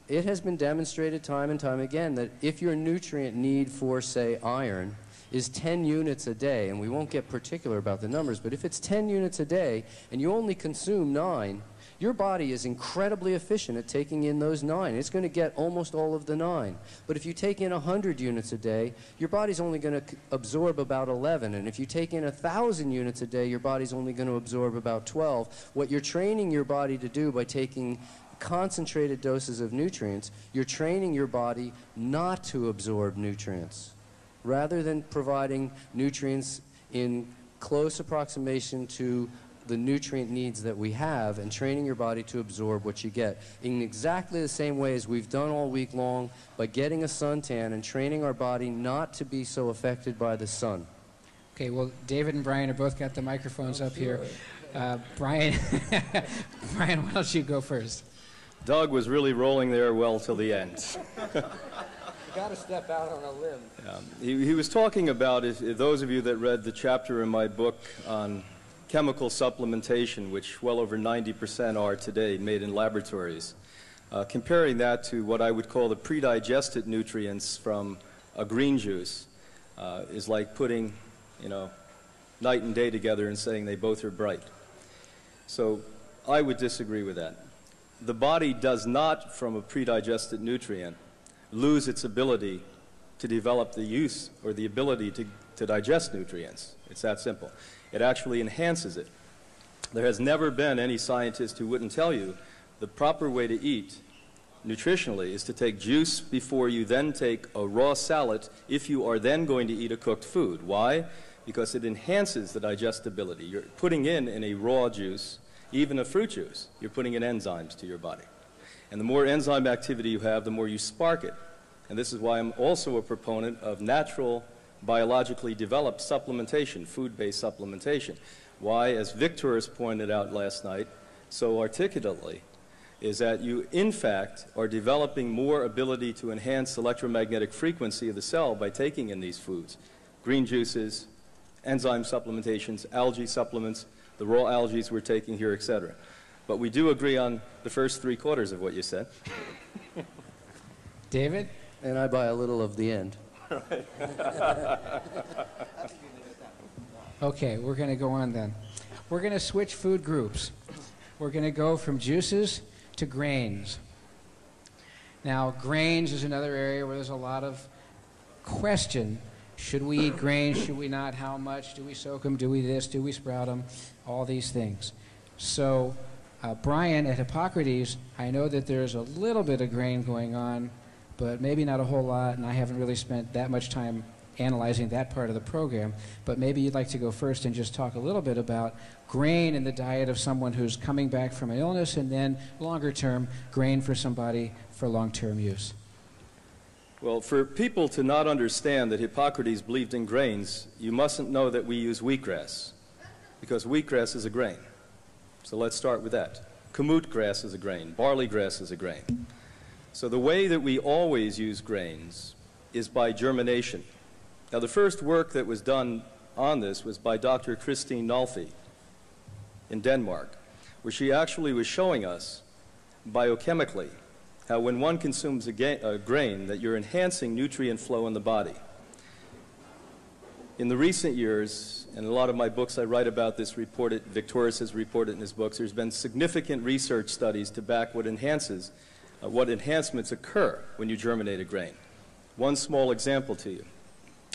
It has been demonstrated time and time again that if your nutrient need for, say, iron is 10 units a day, and we won't get particular about the numbers, but if it's 10 units a day and you only consume 9, your body is incredibly efficient at taking in those 9. It's going to get almost all of the 9. But if you take in 100 units a day, your body's only going to absorb about 11. And if you take in 1,000 units a day, your body's only going to absorb about 12. What you're training your body to do by taking concentrated doses of nutrients, you're training your body not to absorb nutrients. Rather than providing nutrients in close approximation to the nutrient needs that we have, and training your body to absorb what you get in exactly the same way as we've done all week long by getting a suntan and training our body not to be so affected by the sun. Okay, well, David and Brian have both got the microphones up here. Brian, Brian, why don't you go first? Doug was really rolling there well till the end. You got to step out on a limb. He was talking about, if those of you that read the chapter in my book on chemical supplementation, which well over 90% are today made in laboratories, comparing that to what I would call the pre-digested nutrients from a green juice, is like putting, night and day together and saying they both are bright. So I would disagree with that. The body does not, from a pre-digested nutrient, lose its ability to develop the use or the ability to digest nutrients. It's that simple. It actually enhances it. There has never been any scientist who wouldn't tell you the proper way to eat nutritionally is to take juice before you then take a raw salad if you are then going to eat a cooked food. Why? Because it enhances the digestibility. You're putting in a raw juice, even a fruit juice, you're putting in enzymes to your body. And the more enzyme activity you have, the more you spark it. And this is why I'm also a proponent of natural, biologically developed supplementation, food-based supplementation. Why, as Victor has pointed out last night so articulately, is that you, in fact, are developing more ability to enhance the electromagnetic frequency of the cell by taking in these foods. Green juices, enzyme supplementations, algae supplements, the raw algae we're taking here, etc. But we do agree on the first 3/4 of what you said. David? And I buy a little of the end. Okay, we're going to go on then. We're going to switch food groups. We're going to go from juices to grains. Now, grains is another area where there's a lot of question. Should we eat grains? Should we not? How much? Do we soak them? Do we this? Do we sprout them? All these things. So, Brian, at Hippocrates, I know that there's a little bit of grain going on, but maybe not a whole lot, and I haven't really spent that much time analyzing that part of the program. But maybe you'd like to go first and just talk a little bit about grain in the diet of someone who's coming back from an illness, and then longer term, grain for somebody for long-term use. Well, for people to not understand that Hippocrates believed in grains, you mustn't know that we use wheatgrass, because wheatgrass is a grain. So let's start with that. Kamut grass is a grain. Barley grass is a grain. So the way that we always use grains is by germination. Now, the first work that was done on this was by Dr. Christine Nolfi in Denmark, where she actually was showing us biochemically, how when one consumes a grain that you're enhancing nutrient flow in the body. In the recent years, and a lot of my books I write about this, Victoris has reported in his books, there's been significant research studies to back what enhancements occur when you germinate a grain. One small example to you.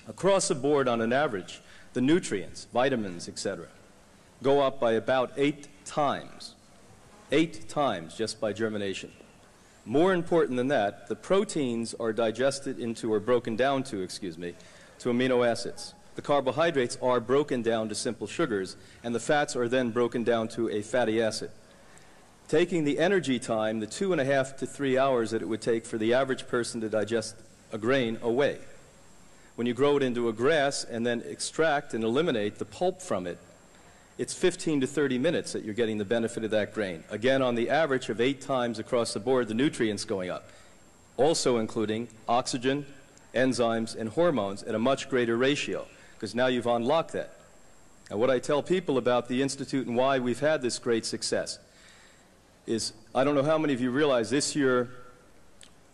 Across the board, on an average, the nutrients, vitamins, etc., go up by about 8 times. 8 times just by germination. More important than that, the proteins are digested into, or broken down to, to amino acids. The carbohydrates are broken down to simple sugars, and the fats are then broken down to a fatty acid. Taking the energy time, the 2.5 to 3 hours that it would take for the average person to digest a grain away. When you grow it into a grass and then extract and eliminate the pulp from it, it's 15 to 30 minutes that you're getting the benefit of that grain. Again, on the average of 8 times across the board, the nutrients going up, also including oxygen, enzymes, and hormones at a much greater ratio, because now you've unlocked that. And what I tell people about the Institute and why we've had this great success is, I don't know how many of you realize this year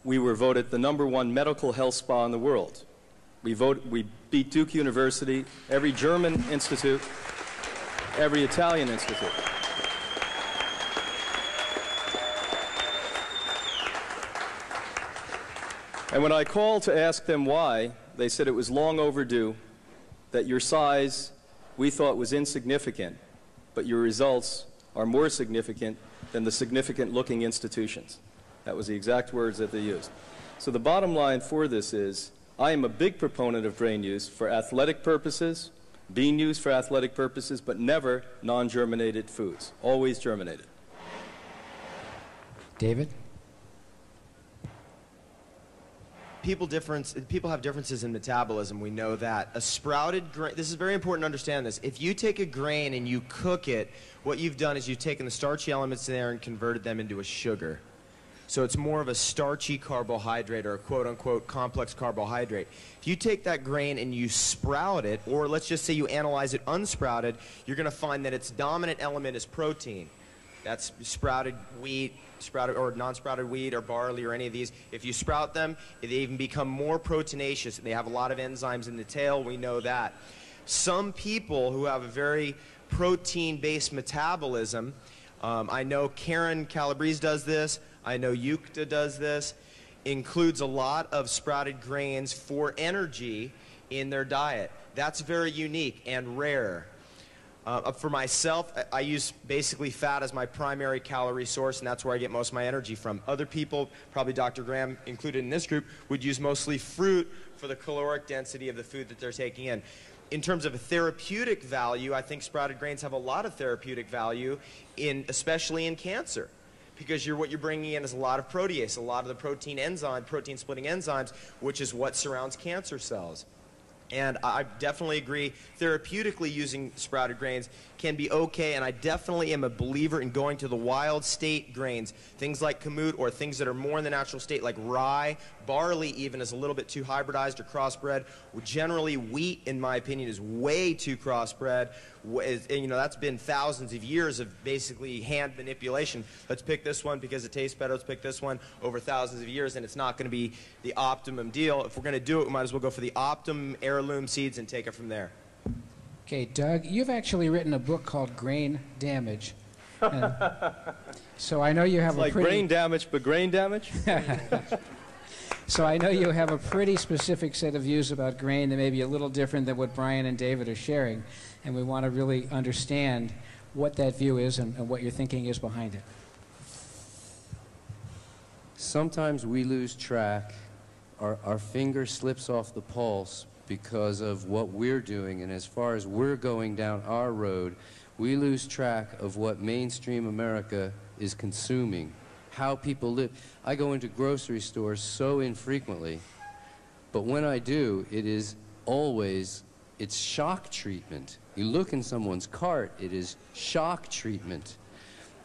we were voted the #1 medical health spa in the world. We beat Duke University, every German institute, every Italian institute. And when I called to ask them why, they said it was long overdue, that your size we thought was insignificant, but your results are more significant than the significant-looking institutions. That was the exact words that they used. So the bottom line for this is, I am a big proponent of grain use for athletic purposes, bean use for athletic purposes, but never non-germinated foods, always germinated. David? People have differences in metabolism. We know that. A sprouted grain, this is very important to understand this. If you take a grain and you cook it, what you've done is you've taken the starchy elements in there and converted them into a sugar. So it's more of a starchy carbohydrate, or a quote-unquote complex carbohydrate. If you take that grain and you sprout it, or let's just say you analyze it unsprouted, you're going to find that its dominant element is protein. That's sprouted wheat, sprouted or non-sprouted wheat or barley or any of these. If you sprout them, they even become more proteinaceous. They have a lot of enzymes in the tail. We know that. Some people who have a very protein-based metabolism, I know Karen Calabrese does this, I know Yukta does this, includes a lot of sprouted grains for energy in their diet. That's very unique and rare. For myself, I use basically fat as my primary calorie source, and that's where I get most of my energy from. Other people, probably Dr. Graham included in this group, would use mostly fruit for the caloric density of the food that they're taking in. In terms of a therapeutic value, I think sprouted grains have a lot of therapeutic value, especially in cancer. Because what you're bringing in is a lot of protease, a lot of the protein splitting enzymes, which is what surrounds cancer cells. And I definitely agree, therapeutically using sprouted grains can be okay, and I definitely am a believer in going to the wild state grains, things like kamut or things that are more in the natural state like rye. Barley even is a little bit too hybridized or crossbred. Generally, wheat, in my opinion, is way too crossbred. You know, that's been thousands of years of basically hand manipulation. Let's pick this one because it tastes better. Let's pick this one over thousands of years, and it's not going to be the optimum deal. If we're going to do it, we might as well go for the optimum heirloom seeds and take it from there. Okay, Doug, you've actually written a book called Grain Damage. So I know you have it's like brain damage, but grain damage? So I know you have a pretty specific set of views about grain that may be a little different than what Brian and David are sharing, and we want to really understand what that view is and what your thinking is behind it. Sometimes we lose track, our finger slips off the pulse because of what we're doing, and as far as we're going down our road, we lose track of what mainstream America is consuming, how people live. I go into grocery stores so infrequently, but when I do, it is always, it's shock treatment. You look in someone's cart, it is shock treatment.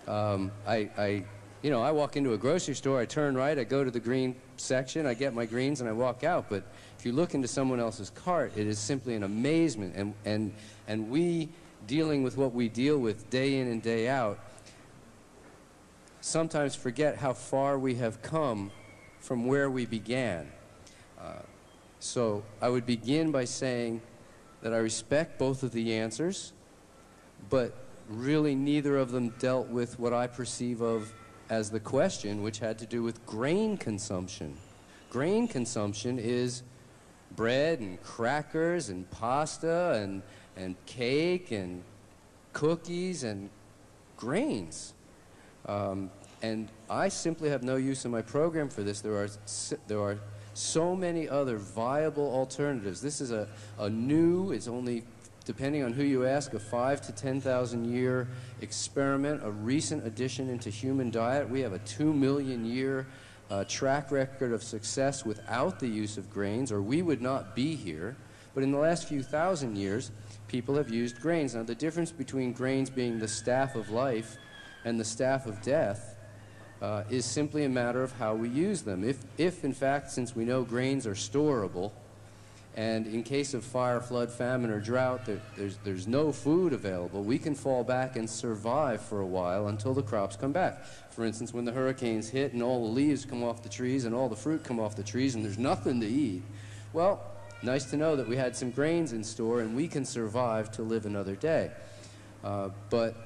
You know, I walk into a grocery store, I turn right, I go to the green section, I get my greens, and I walk out. But if you look into someone else's cart, it is simply an amazement. And we, dealing with what we deal with day in and day out, sometimes forget how far we have come from where we began. So I would begin by saying that I respect both of the answers, but really neither of them dealt with what I perceive of as the question, which had to do with grain consumption. Grain consumption is bread and crackers and pasta and cake and cookies and grains. And I simply have no use in my program for this. There are so many other viable alternatives. This is a new, it's only, depending on who you ask, a 5,000 to 10,000 year experiment, a recent addition into human diet. We have a 2 million year track record of success without the use of grains, or we would not be here. But in the last few thousand years, people have used grains. Now, the difference between grains being the staff of life and the staff of death is simply a matter of how we use them. If in fact, since we know grains are storable, and in case of fire, flood, famine, or drought, there's no food available, we can fall back and survive for a while until the crops come back. For instance, when the hurricanes hit and all the leaves come off the trees and all the fruit come off the trees and there's nothing to eat, well, nice to know that we had some grains in store and we can survive to live another day. But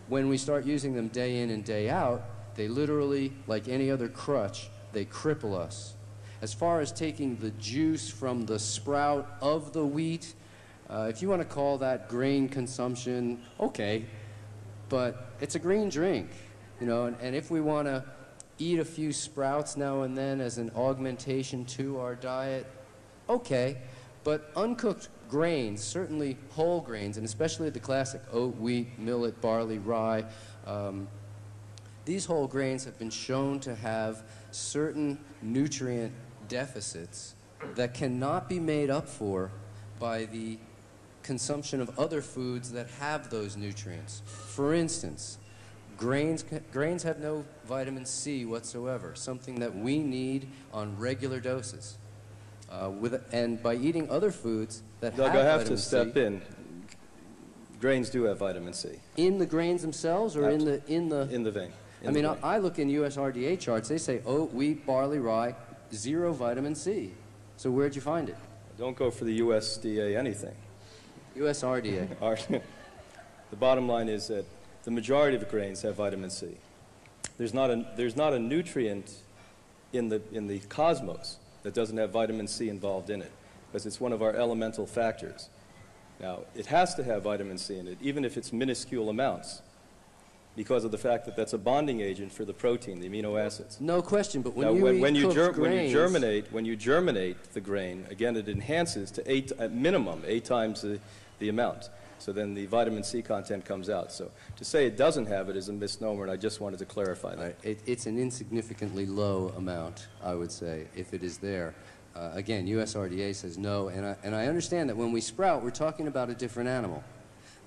when we start using them day in and day out, they literally, like any other crutch, they cripple us. As far as taking the juice from the sprout of the wheat, if you want to call that grain consumption, okay, but it's a green drink, you know, and if we want to eat a few sprouts now and then as an augmentation to our diet, okay, but uncooked grains, certainly whole grains, and especially the classic oat, wheat, millet, barley, rye, these whole grains have been shown to have certain nutrient deficits that cannot be made up for by the consumption of other foods that have those nutrients. For instance, grains have no vitamin C whatsoever, something that we need on regular doses. And by eating other foods that Doug, have I have vitamin to step C, in. Grains do have vitamin C. in the grains themselves, or in the In the vein. I look in USRDA charts. They say oat, wheat, barley, rye, 0 vitamin C. So where'd you find it? Don't go for the USDA anything. USRDA. The bottom line is that the majority of grains have vitamin C. There's not a nutrient in the cosmos that doesn't have vitamin C involved in it, because it's one of our elemental factors. Now, it has to have vitamin C in it, even if it's minuscule amounts, because of the fact that that's a bonding agent for the protein, the amino acids. No question, but when Now, you when you germinate the grain, again, it enhances to at minimum 8 times the amount. So then the vitamin C content comes out. So to say it doesn't have it is a misnomer, and I just wanted to clarify that. It's an insignificantly low amount, I would say, if it is there. Again, USRDA says no, and I understand that when we sprout, we're talking about a different animal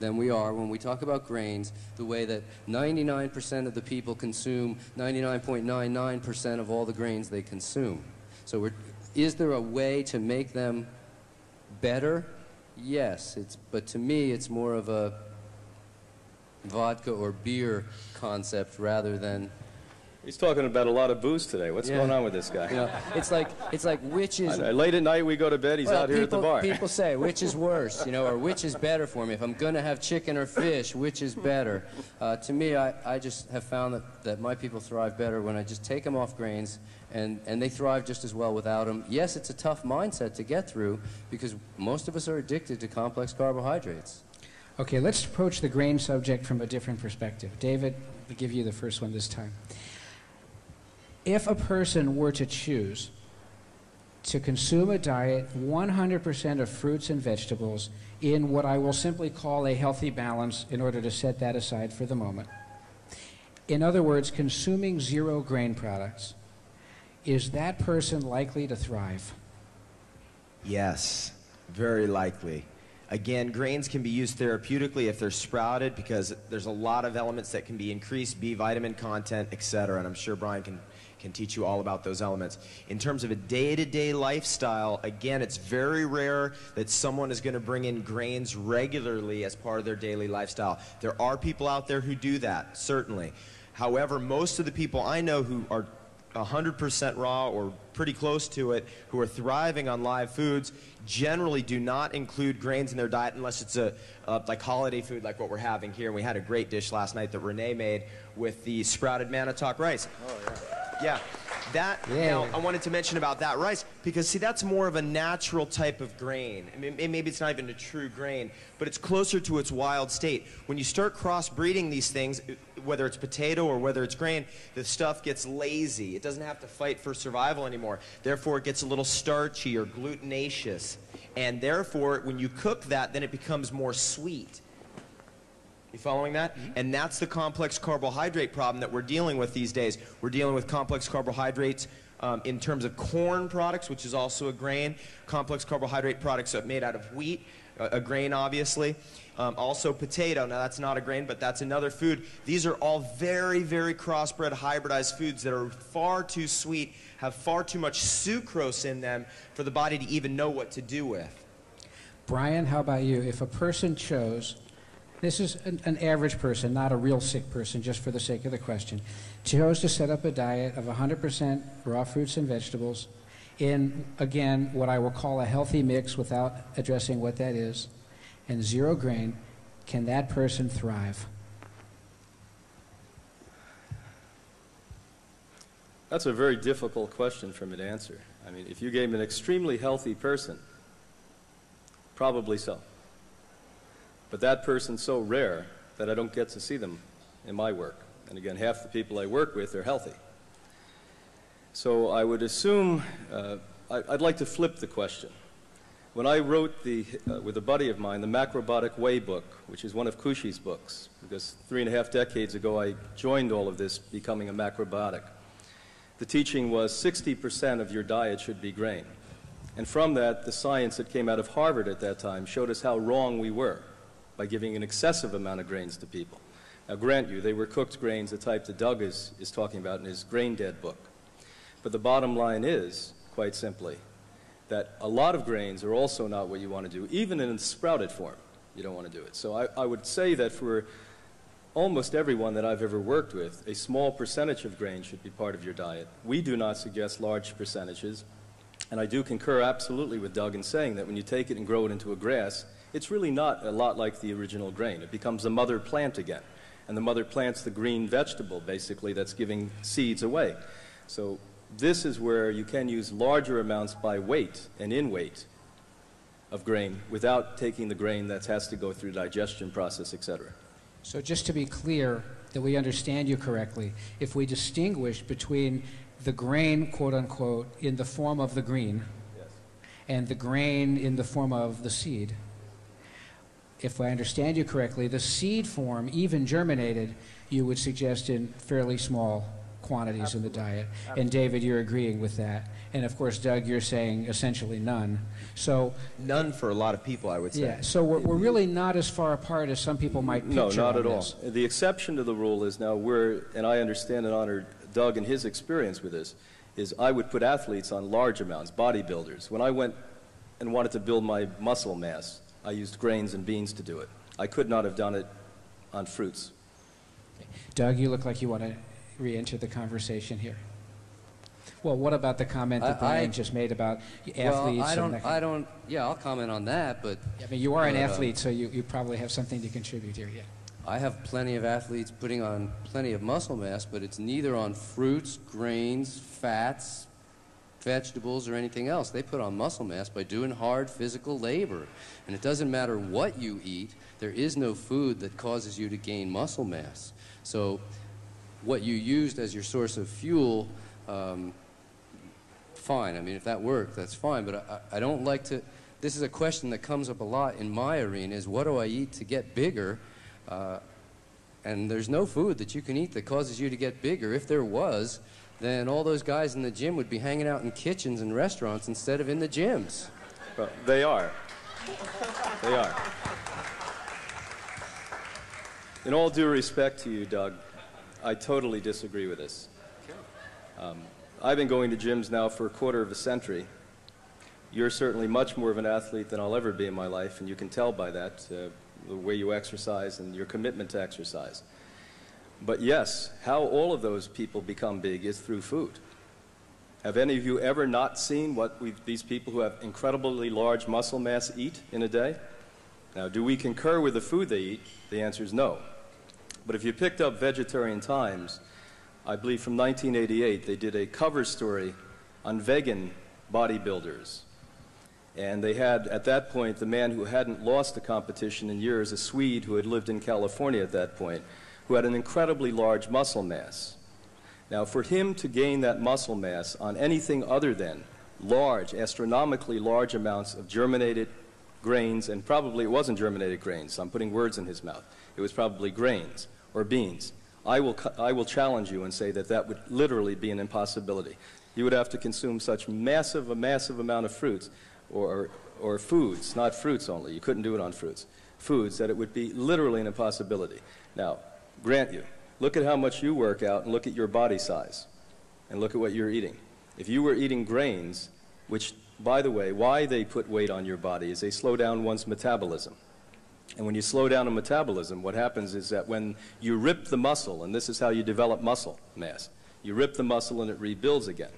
than we are when we talk about grains, the way that 99% of the people consume 99.99% of all the grains they consume. So is there a way to make them better? Yes, but to me it's more of a vodka or beer concept rather than... He's talking about a lot of booze today. What's going on with this guy? You know, it's like which is... Late at night we go to bed, he's out here at the bar. People say, which is worse, you know, or which is better for me? If I'm going to have chicken or fish, which is better? To me, I just have found that my people thrive better when I just take them off grains, and they thrive just as well without them. Yes, it's a tough mindset to get through, because most of us are addicted to complex carbohydrates. Okay, let's approach the grain subject from a different perspective. David, I'll give you the first one this time. If a person were to choose to consume a diet 100% of fruits and vegetables in what I will simply call a healthy balance in order to set that aside for the moment, in other words, consuming 0 grain products, is that person likely to thrive? Yes, very likely. Again, grains can be used therapeutically if they're sprouted, because there's a lot of elements that can be increased, B vitamin content, etc. And I'm sure Brian can teach you all about those elements. In terms of a day-to-day lifestyle, again, it's very rare that someone is going to bring in grains regularly as part of their daily lifestyle. There are people out there who do that, certainly. However, most of the people I know who are 100% raw or pretty close to it, who are thriving on live foods, generally do not include grains in their diet unless it's a like holiday food like what we're having here. And we had a great dish last night that Renee made with the sprouted manitoc rice. Oh, yeah. Yeah. Now, I wanted to mention about that rice, because, see, that's more of a natural type of grain. I mean, maybe it's not even a true grain, but it's closer to its wild state. When you start crossbreeding these things, whether it's potato or whether it's grain, the stuff gets lazy. It doesn't have to fight for survival anymore. Therefore, it gets a little starchy or glutenaceous. And therefore, when you cook that, then it becomes more sweet. You following that? Mm-hmm. And that's the complex carbohydrate problem that we're dealing with these days. We're dealing with complex carbohydrates in terms of corn products, which is also a grain, complex carbohydrate products made out of wheat, a grain obviously, also potato. Now that's not a grain, but that's another food. These are all very, very crossbred, hybridized foods that are far too sweet, have far too much sucrose in them for the body to even know what to do with. Brian, how about you? If a person chose, this is an average person, not a real sick person, just for the sake of the question, chose to set up a diet of 100% raw fruits and vegetables in, again, what I will call a healthy mix without addressing what that is, and 0 grain, can that person thrive? That's a very difficult question for me to answer. I mean, if you gave me an extremely healthy person, probably so. But that person's so rare that I don't get to see them in my work. And again, half the people I work with are healthy. So I would assume, I'd like to flip the question. When I wrote with a buddy of mine, the Macrobiotic Whey book, which is one of Kushi's books, because 3.5 decades ago I joined all of this becoming a macrobiotic, the teaching was 60% of your diet should be grain. And from that, the science that came out of Harvard at that time showed us how wrong we were by giving an excessive amount of grains to people. Now, grant you, they were cooked grains, the type that Doug is talking about in his Grain Dead book. But the bottom line is, quite simply, that a lot of grains are also not what you want to do. Even in sprouted form, you don't want to do it. So I would say that for almost everyone that I've ever worked with, a small percentage of grain should be part of your diet. We do not suggest large percentages. And I do concur absolutely with Doug in saying that when you take it and grow it into a grass, it's really not a lot like the original grain. It becomes a mother plant again. And the mother plant's the green vegetable, basically, that's giving seeds away. So this is where you can use larger amounts by weight and in weight of grain without taking the grain that has to go through digestion process, etc. So just to be clear that we understand you correctly, if we distinguish between the grain, quote-unquote, in the form of the green, Yes. and the grain in the form of the seed, if I understand you correctly, the seed form, even germinated, you would suggest in fairly small quantities in the diet. Absolutely. And David, you're agreeing with that. And of course, Doug, you're saying essentially none. So none for a lot of people, I would say. Yeah, so we're really not as far apart as some people might picture. No, not at all. This. The exception to the rule is now and I understand and honor Doug and his experience with this, is I would put athletes on large amounts, bodybuilders. When I went and wanted to build my muscle mass, I used grains and beans to do it. I could not have done it on fruits. Doug, you look like you want to re-enter the conversation here. Well, what about the comment that Brian just made about athletes? Well, yeah, I'll comment on that, but... I mean, you are an athlete, so you probably have something to contribute here, yeah. I have plenty of athletes putting on plenty of muscle mass, but it's neither on fruits, grains, fats, vegetables, or anything else. They put on muscle mass by doing hard physical labor. And it doesn't matter what you eat, there is no food that causes you to gain muscle mass. So what you used as your source of fuel, fine. I mean, if that worked, that's fine. But I don't like to... This is a question that comes up a lot in my arena, is what do I eat to get bigger? And there's no food that you can eat that causes you to get bigger. If there was, then all those guys in the gym would be hanging out in kitchens and restaurants instead of in the gyms. Well, they are. They are. In all due respect to you, Doug, I totally disagree with this. I've been going to gyms now for a quarter of a century. You're certainly much more of an athlete than I'll ever be in my life, and you can tell by that, the way you exercise and your commitment to exercise. But yes, how all of those people become big is through food. Have any of you ever not seen what these people who have incredibly large muscle mass eat in a day? Now, do we concur with the food they eat? The answer is no. But if you picked up Vegetarian Times, I believe from 1988, they did a cover story on vegan bodybuilders. And they had, at that point, the man who hadn't lost the competition in years, a Swede who had lived in California at that point, who had an incredibly large muscle mass. Now, for him to gain that muscle mass on anything other than large, astronomically large amounts of germinated grains, and probably it wasn't germinated grains, I'm putting words in his mouth, it was probably grains or beans, I will challenge you and say that that would literally be an impossibility. You would have to consume such a massive amount of fruits, or foods, not fruits only, you couldn't do it on fruits, foods, that it would be literally an impossibility. Now, grant you, look at how much you work out and look at your body size and look at what you're eating. If you were eating grains, which, by the way, why they put weight on your body is they slow down one's metabolism. And when you slow down a metabolism, what happens is that when you rip the muscle, and this is how you develop muscle mass, you rip the muscle and it rebuilds again.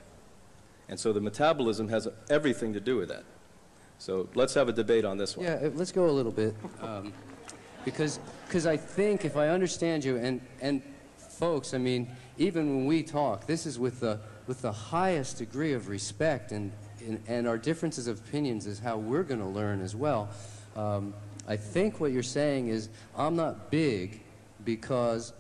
And so the metabolism has everything to do with that. So let's have a debate on this one. Yeah, let's go a little bit. Because I think if I understand you, and folks, I mean, even when we talk, this is with the highest degree of respect, and our differences of opinions is how we're going to learn as well. I think what you're saying is, I'm not big because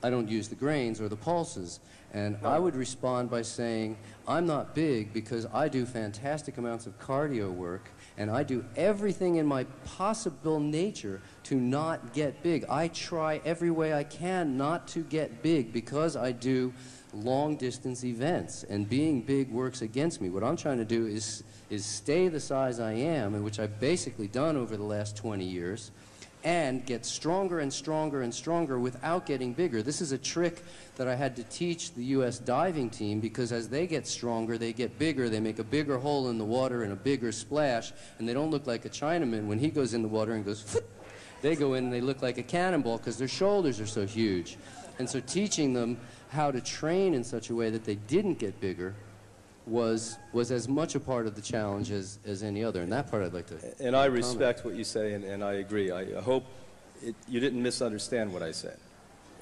I don't use the grains or the pulses. And I would respond by saying, I'm not big because I do fantastic amounts of cardio work, and I do everything in my possible nature to not get big. I try every way I can not to get big because I do long-distance events, and being big works against me. What I'm trying to do is stay the size I am, and which I've basically done over the last 20 years, and get stronger and stronger and stronger without getting bigger. This is a trick that I had to teach the U.S. diving team, because as they get stronger, they get bigger, they make a bigger hole in the water and a bigger splash, and they don't look like a Chinaman when he goes in the water and goes, Phoop! They go in and they look like a cannonball because their shoulders are so huge. And so teaching them how to train in such a way that they didn't get bigger was as much a part of the challenge as any other. And that part I'd like to And I respect what you say, and I agree. I hope you didn't misunderstand what I said.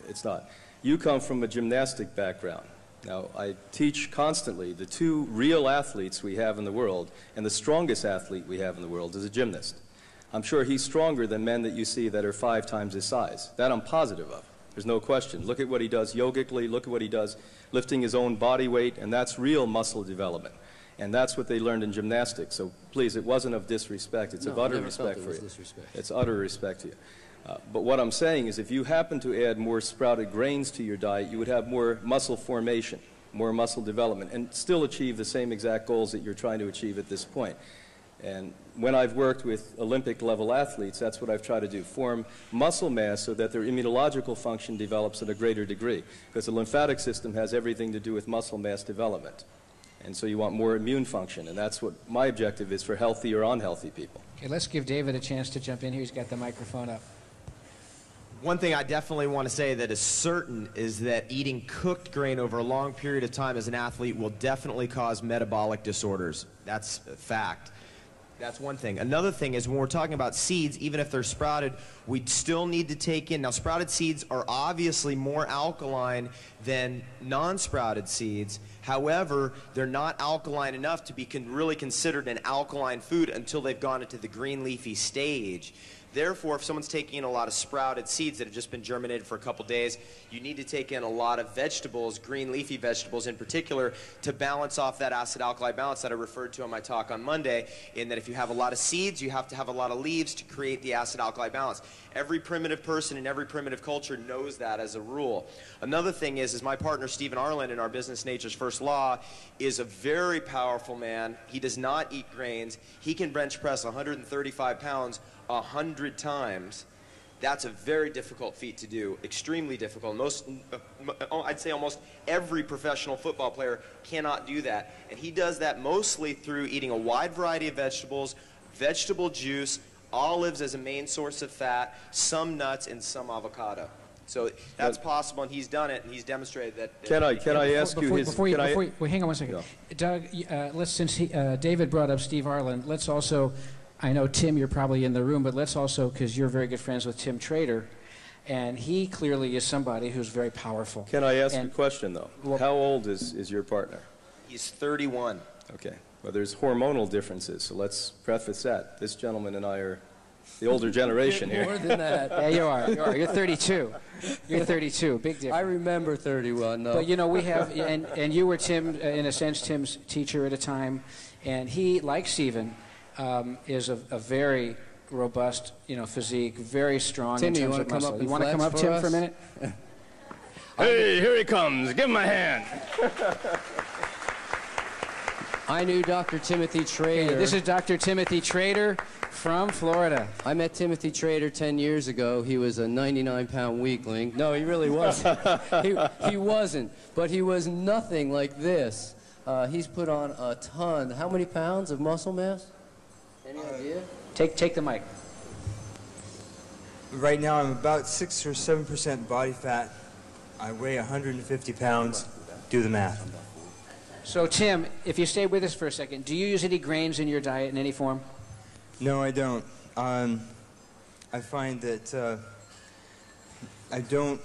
It's not. You come from a gymnastic background. Now, I teach constantly the two real athletes we have in the world, and the strongest athlete we have in the world is a gymnast. I'm sure he's stronger than men that you see that are 5 times his size. That I'm positive of. There's no question. Look at what he does yogically. Look at what he does lifting his own body weight, and that's real muscle development. And that's what they learned in gymnastics. So please, it wasn't of disrespect. It's of utter respect for you. It's utter respect to you. But what I'm saying is if you happen to add more sprouted grains to your diet, you would have more muscle formation, more muscle development, and still achieve the same exact goals that you're trying to achieve at this point. And when I've worked with Olympic-level athletes, that's what I've tried to do, form muscle mass so that their immunological function develops at a greater degree, because the lymphatic system has everything to do with muscle mass development. And so you want more immune function, and that's what my objective is for healthy or unhealthy people. Okay, let's give David a chance to jump in here. He's got the microphone up. One thing I definitely want to say that is certain is that eating cooked grain over a long period of time as an athlete will definitely cause metabolic disorders. That's a fact. That's one thing. Another thing is when we're talking about seeds, even if they're sprouted, we still need to take in. Now, sprouted seeds are obviously more alkaline than non-sprouted seeds. However, they're not alkaline enough to be really considered an alkaline food until they've gone into the green leafy stage. Therefore, if someone's taking in a lot of sprouted seeds that have just been germinated for a couple days, you need to take in a lot of vegetables, green leafy vegetables in particular, to balance off that acid-alkali balance that I referred to in my talk on Monday, in that if you have a lot of seeds, you have to have a lot of leaves to create the acid-alkali balance. Every primitive person in every primitive culture knows that as a rule. Another thing is my partner Stephen Arland in our business Nature's First Law is a very powerful man. He does not eat grains. He can bench press 135 pounds 100 times. That's a very difficult feat to do, extremely difficult. I'd say almost every professional football player cannot do that. And he does that mostly through eating a wide variety of vegetables, vegetable juice, olives as a main source of fat, some nuts, and some avocado. So that's possible, and he's done it, and he's demonstrated that. Can I ask you his? Before wait, hang on one second. Yeah. Doug, since David brought up Steve Arlen, let's also, I know, Tim, you're probably in the room, but let's also, because you're very good friends with Tim Trader, and he clearly is somebody who's very powerful. Can I ask a question, though? Well, how old is your partner? He's 31. Okay. Well, there's hormonal differences, so let's preface that. This gentleman and I are the older generation here. More than that. Yeah, you are. You're 32. You're 32. Big difference. I remember 31, though. But, you know, we have, and you were, Tim, in a sense, Tim's teacher at a time, and he, like Stephen, is a very robust, physique, very strong in terms of muscle. You want to come up, Tim, for a minute? Hey, here he comes. Give him a hand. I knew Dr. Timothy Trader. Okay, this is Dr. Timothy Trader from Florida. I met Timothy Trader 10 years ago. He was a 99-pound weakling. No, he really wasn't. he wasn't. But he was nothing like this. He's put on a ton. How many pounds of muscle mass? Any idea? Take the mic. Right now, I'm about 6 or 7% body fat. I weigh 150 pounds. Do the math. So, Tim, if you stay with us for a second, do you use any grains in your diet in any form? No, I don't. I find that I don't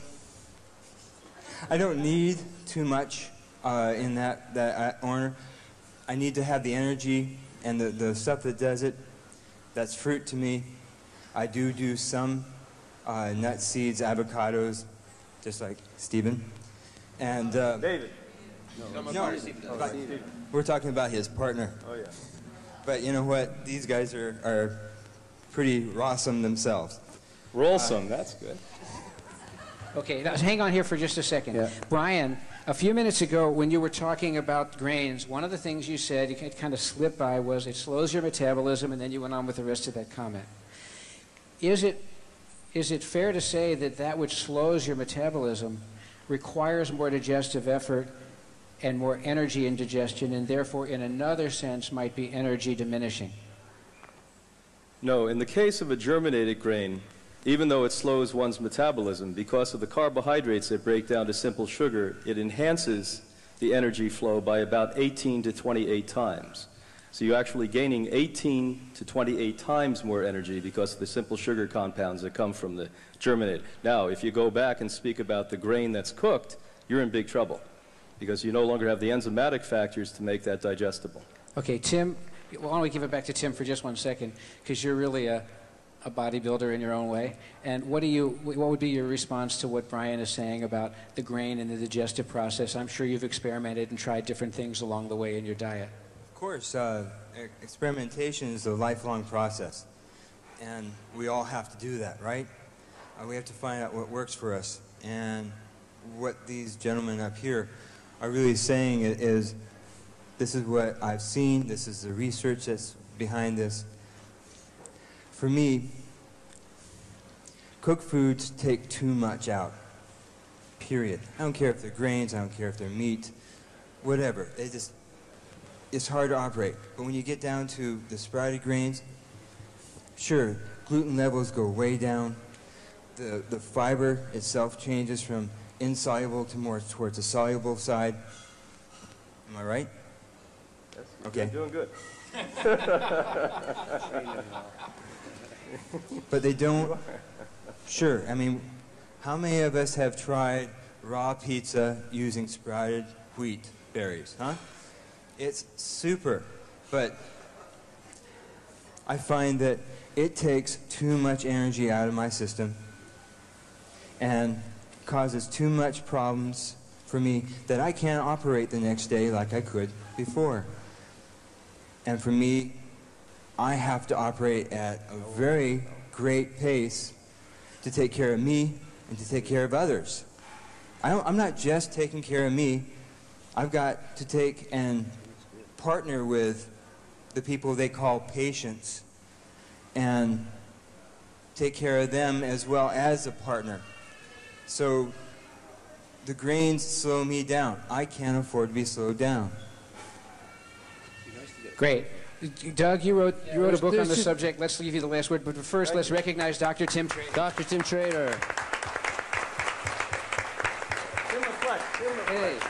need too much in that order. I need to have the energy and the stuff that does it. That's fruit to me. I do some nuts, seeds, avocados, just like Stephen. And David. no, we're talking about his partner. Oh, yeah. But you know what? These guys are pretty awesome themselves. Rollsome, that's good. Okay, now hang on here for just a second. Yeah. Brian, a few minutes ago when you were talking about grains, one of the things you said, you kind of slipped by, was it slows your metabolism, and then you went on with the rest of that comment. Is it fair to say that which slows your metabolism requires more digestive effort and more energy in digestion, and therefore, in another sense, might be energy diminishing? No, in the case of a germinated grain, even though it slows one's metabolism, because of the carbohydrates that break down to simple sugar, it enhances the energy flow by about 18 to 28 times. So you're actually gaining 18 to 28 times more energy because of the simple sugar compounds that come from the germinated. Now, if you go back and speak about the grain that's cooked, you're in big trouble, because you no longer have the enzymatic factors to make that digestible. Okay, Tim, why don't we give it back to Tim for just one second, because you're really a bodybuilder in your own way. And what would be your response to what Brian is saying about the grain and the digestive process? I'm sure you've experimented and tried different things along the way in your diet. Of course, experimentation is a lifelong process, and we all have to do that, right? We have to find out what works for us, and what these gentlemen up here are really saying is, this is what I've seen, this is the research that's behind this. For me, cooked foods take too much out, period. I don't care if they're grains, I don't care if they're meat, whatever. It's hard to operate. But when you get down to the sprouted grains, sure, gluten levels go way down. The fiber itself changes from insoluble to more towards the soluble side. Am I right? Okay. You're doing good. But they don't. Sure. I mean, how many of us have tried raw pizza using sprouted wheat berries, huh? It's super, but I find that it takes too much energy out of my system and causes too much problems for me that I can't operate the next day like I could before. And for me, I have to operate at a very great pace to take care of me and to take care of others. I'm not just taking care of me. I've got to take and partner with the people they call patients and take care of them as well as a partner. So the grains slow me down. I can't afford to be slowed down. Great. Doug, you wrote a book on the subject. Let's give you the last word. But first, let's recognize Dr. Tim Trader. Dr. Tim Trader. Hey.